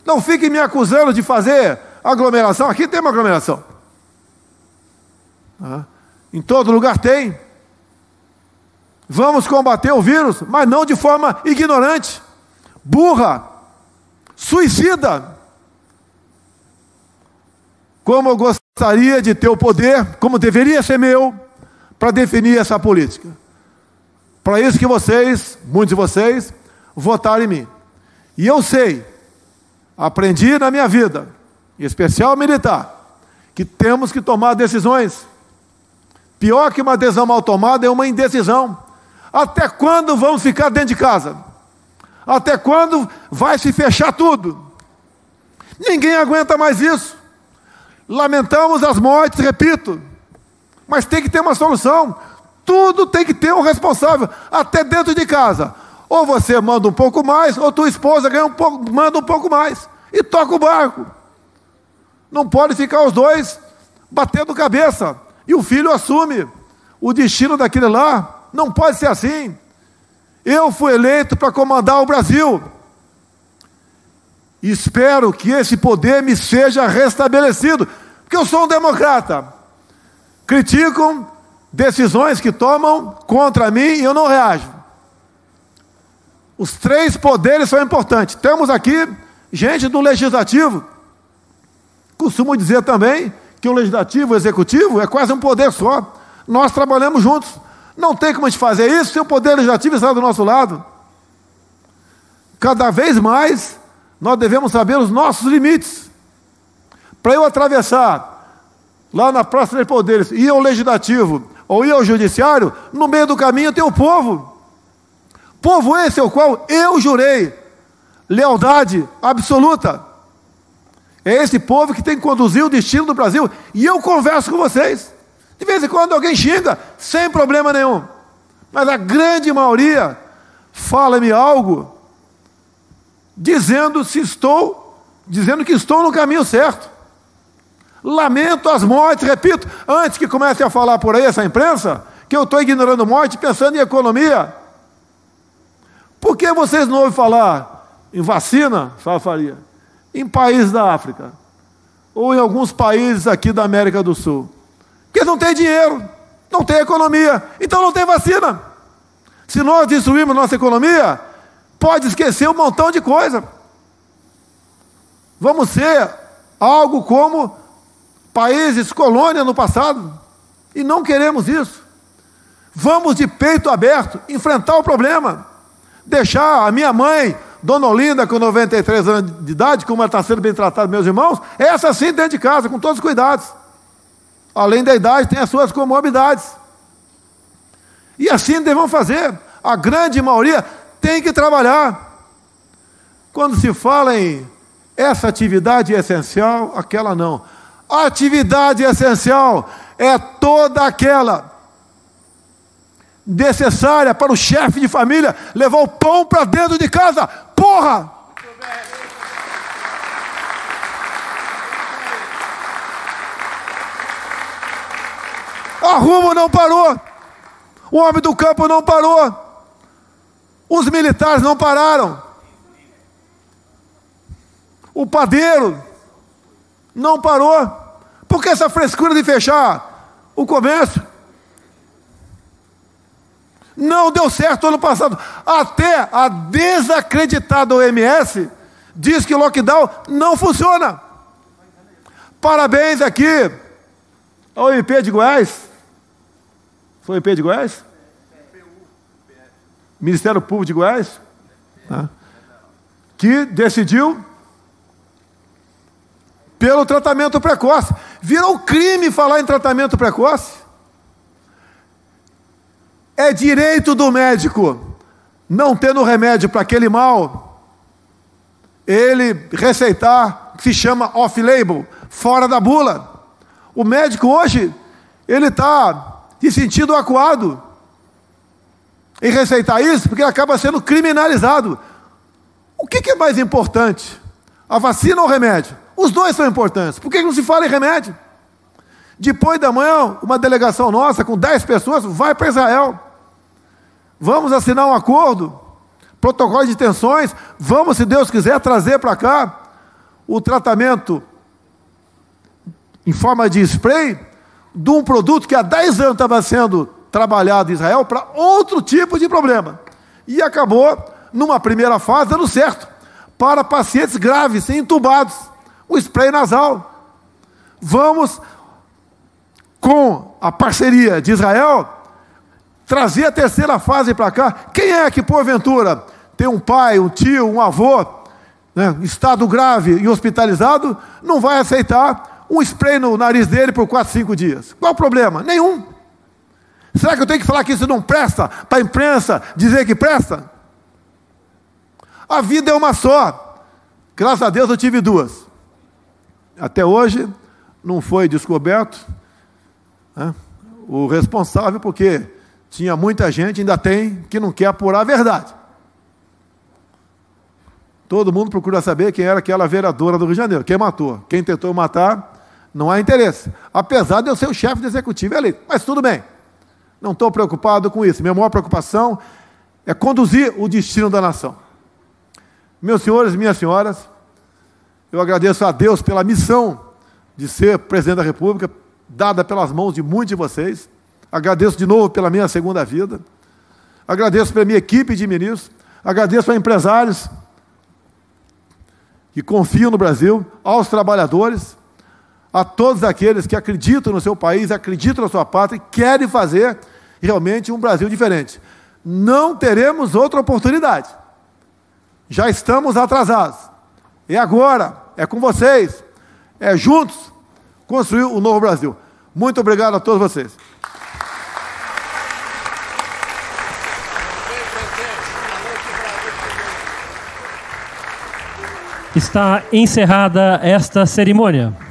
Não fiquem me acusando de fazer aglomeração. Aqui tem uma aglomeração. Em todo lugar tem. Vamos combater o vírus, mas não de forma ignorante, burra, suicida. Como eu gostaria de ter o poder, como deveria ser meu, para definir essa política. Para isso que vocês, muitos de vocês, votaram em mim. E eu sei, aprendi na minha vida, em especial militar, que temos que tomar decisões. Pior que uma decisão mal tomada é uma indecisão. Até quando vamos ficar dentro de casa? Até quando vai se fechar tudo? Ninguém aguenta mais isso. Lamentamos as mortes, repito, mas tem que ter uma solução. Tudo tem que ter um responsável, até dentro de casa. Ou você manda um pouco mais, ou tua esposa manda um pouco mais. E toca o barco. Não pode ficar os dois batendo cabeça. E o filho assume o destino daquele lá. Não pode ser assim. Eu fui eleito para comandar o Brasil. Espero que esse poder me seja restabelecido. Porque eu sou um democrata. Criticam decisões que tomam contra mim e eu não reajo. Os 3 poderes são importantes. Temos aqui gente do legislativo. Costumo dizer também que o legislativo e o executivo é quase um poder só. Nós trabalhamos juntos. Não tem como a gente fazer isso se o poder legislativo está do nosso lado. Cada vez mais nós devemos saber os nossos limites. Para eu atravessar lá na Praça dos Poderes, ir ao legislativo ou ir ao judiciário, no meio do caminho tem o povo. Povo esse ao qual eu jurei lealdade absoluta. É esse povo que tem que conduzir o destino do Brasil. E eu converso com vocês. De vez em quando alguém xinga, sem problema nenhum. Mas a grande maioria fala-me algo dizendo que estou no caminho certo. Lamento as mortes, repito, antes que comece a falar por aí essa imprensa, que eu estou ignorando morte, pensando em economia. Por que vocês não ouvem falar em vacina, Fábio Faria, em países da África, ou em alguns países aqui da América do Sul? Porque não tem dinheiro, não tem economia, então não tem vacina. Se nós destruirmos nossa economia, pode esquecer um montão de coisa. Vamos ser algo como países colônia no passado, e não queremos isso. Vamos de peito aberto enfrentar o problema. Deixar a minha mãe, Dona Olinda, com 93 anos de idade, como ela está sendo bem tratada, meus irmãos, essa sim dentro de casa, com todos os cuidados. Além da idade, tem as suas comorbidades. E assim devemos fazer. A grande maioria tem que trabalhar. Quando se fala em essa atividade é essencial, aquela não. A atividade essencial é toda aquela necessária para o chefe de família levar o pão para dentro de casa. Porra! A Rumo não parou. O homem do campo não parou. Os militares não pararam. O padeiro não parou. Por que essa frescura de fechar o comércio? Não deu certo ano passado. Até a desacreditada OMS diz que o lockdown não funciona. Parabéns aqui ao MP de Goiás. Foi o MP de Goiás? Ministério Público de Goiás, que decidiu pelo tratamento precoce. Virou crime falar em tratamento precoce. É direito do médico, não tendo remédio para aquele mal, ele receitar, que se chama off-label, fora da bula. O médico hoje, ele está se sentindo acuado em receitar isso, porque ele acaba sendo criminalizado. O que é mais importante? A vacina ou o remédio? Os dois são importantes. Por que não se fala em remédio? Depois da manhã, uma delegação nossa, com 10 pessoas, vai para Israel. Vamos assinar um acordo, protocolo de detenções, vamos, se Deus quiser, trazer para cá o tratamento em forma de spray de um produto que há 10 anos estava sendo trabalhado em Israel para outro tipo de problema. E acabou, numa primeira fase, dando certo, para pacientes graves, entubados, o spray nasal. Vamos, com a parceria de Israel, trazer a terceira fase para cá. Quem é que, porventura, tem um pai, um tio, um avô, né, estado grave e hospitalizado, não vai aceitar um spray no nariz dele por 4, 5 dias? Qual o problema? Nenhum. Será que eu tenho que falar que isso não presta para a imprensa dizer que presta? A vida é uma só. Graças a Deus eu tive 2. Até hoje não foi descoberto, né, o responsável, porque tinha muita gente, ainda tem, que não quer apurar a verdade. Todo mundo procura saber quem era aquela vereadora do Rio de Janeiro, quem matou. Quem tentou matar, não há interesse. Apesar de eu ser o chefe do executivo eleito. Mas tudo bem, não estou preocupado com isso. Minha maior preocupação é conduzir o destino da nação. Meus senhores e minhas senhoras, eu agradeço a Deus pela missão de ser presidente da República, dada pelas mãos de muitos de vocês. Agradeço de novo pela minha segunda vida. Agradeço pela minha equipe de ministros. Agradeço a empresários que confiam no Brasil, aos trabalhadores, a todos aqueles que acreditam no seu país, acreditam na sua pátria e querem fazer realmente um Brasil diferente. Não teremos outra oportunidade. Já estamos atrasados. É agora, é com vocês, é juntos construir o novo Brasil. Muito obrigado a todos vocês. Está encerrada esta cerimônia.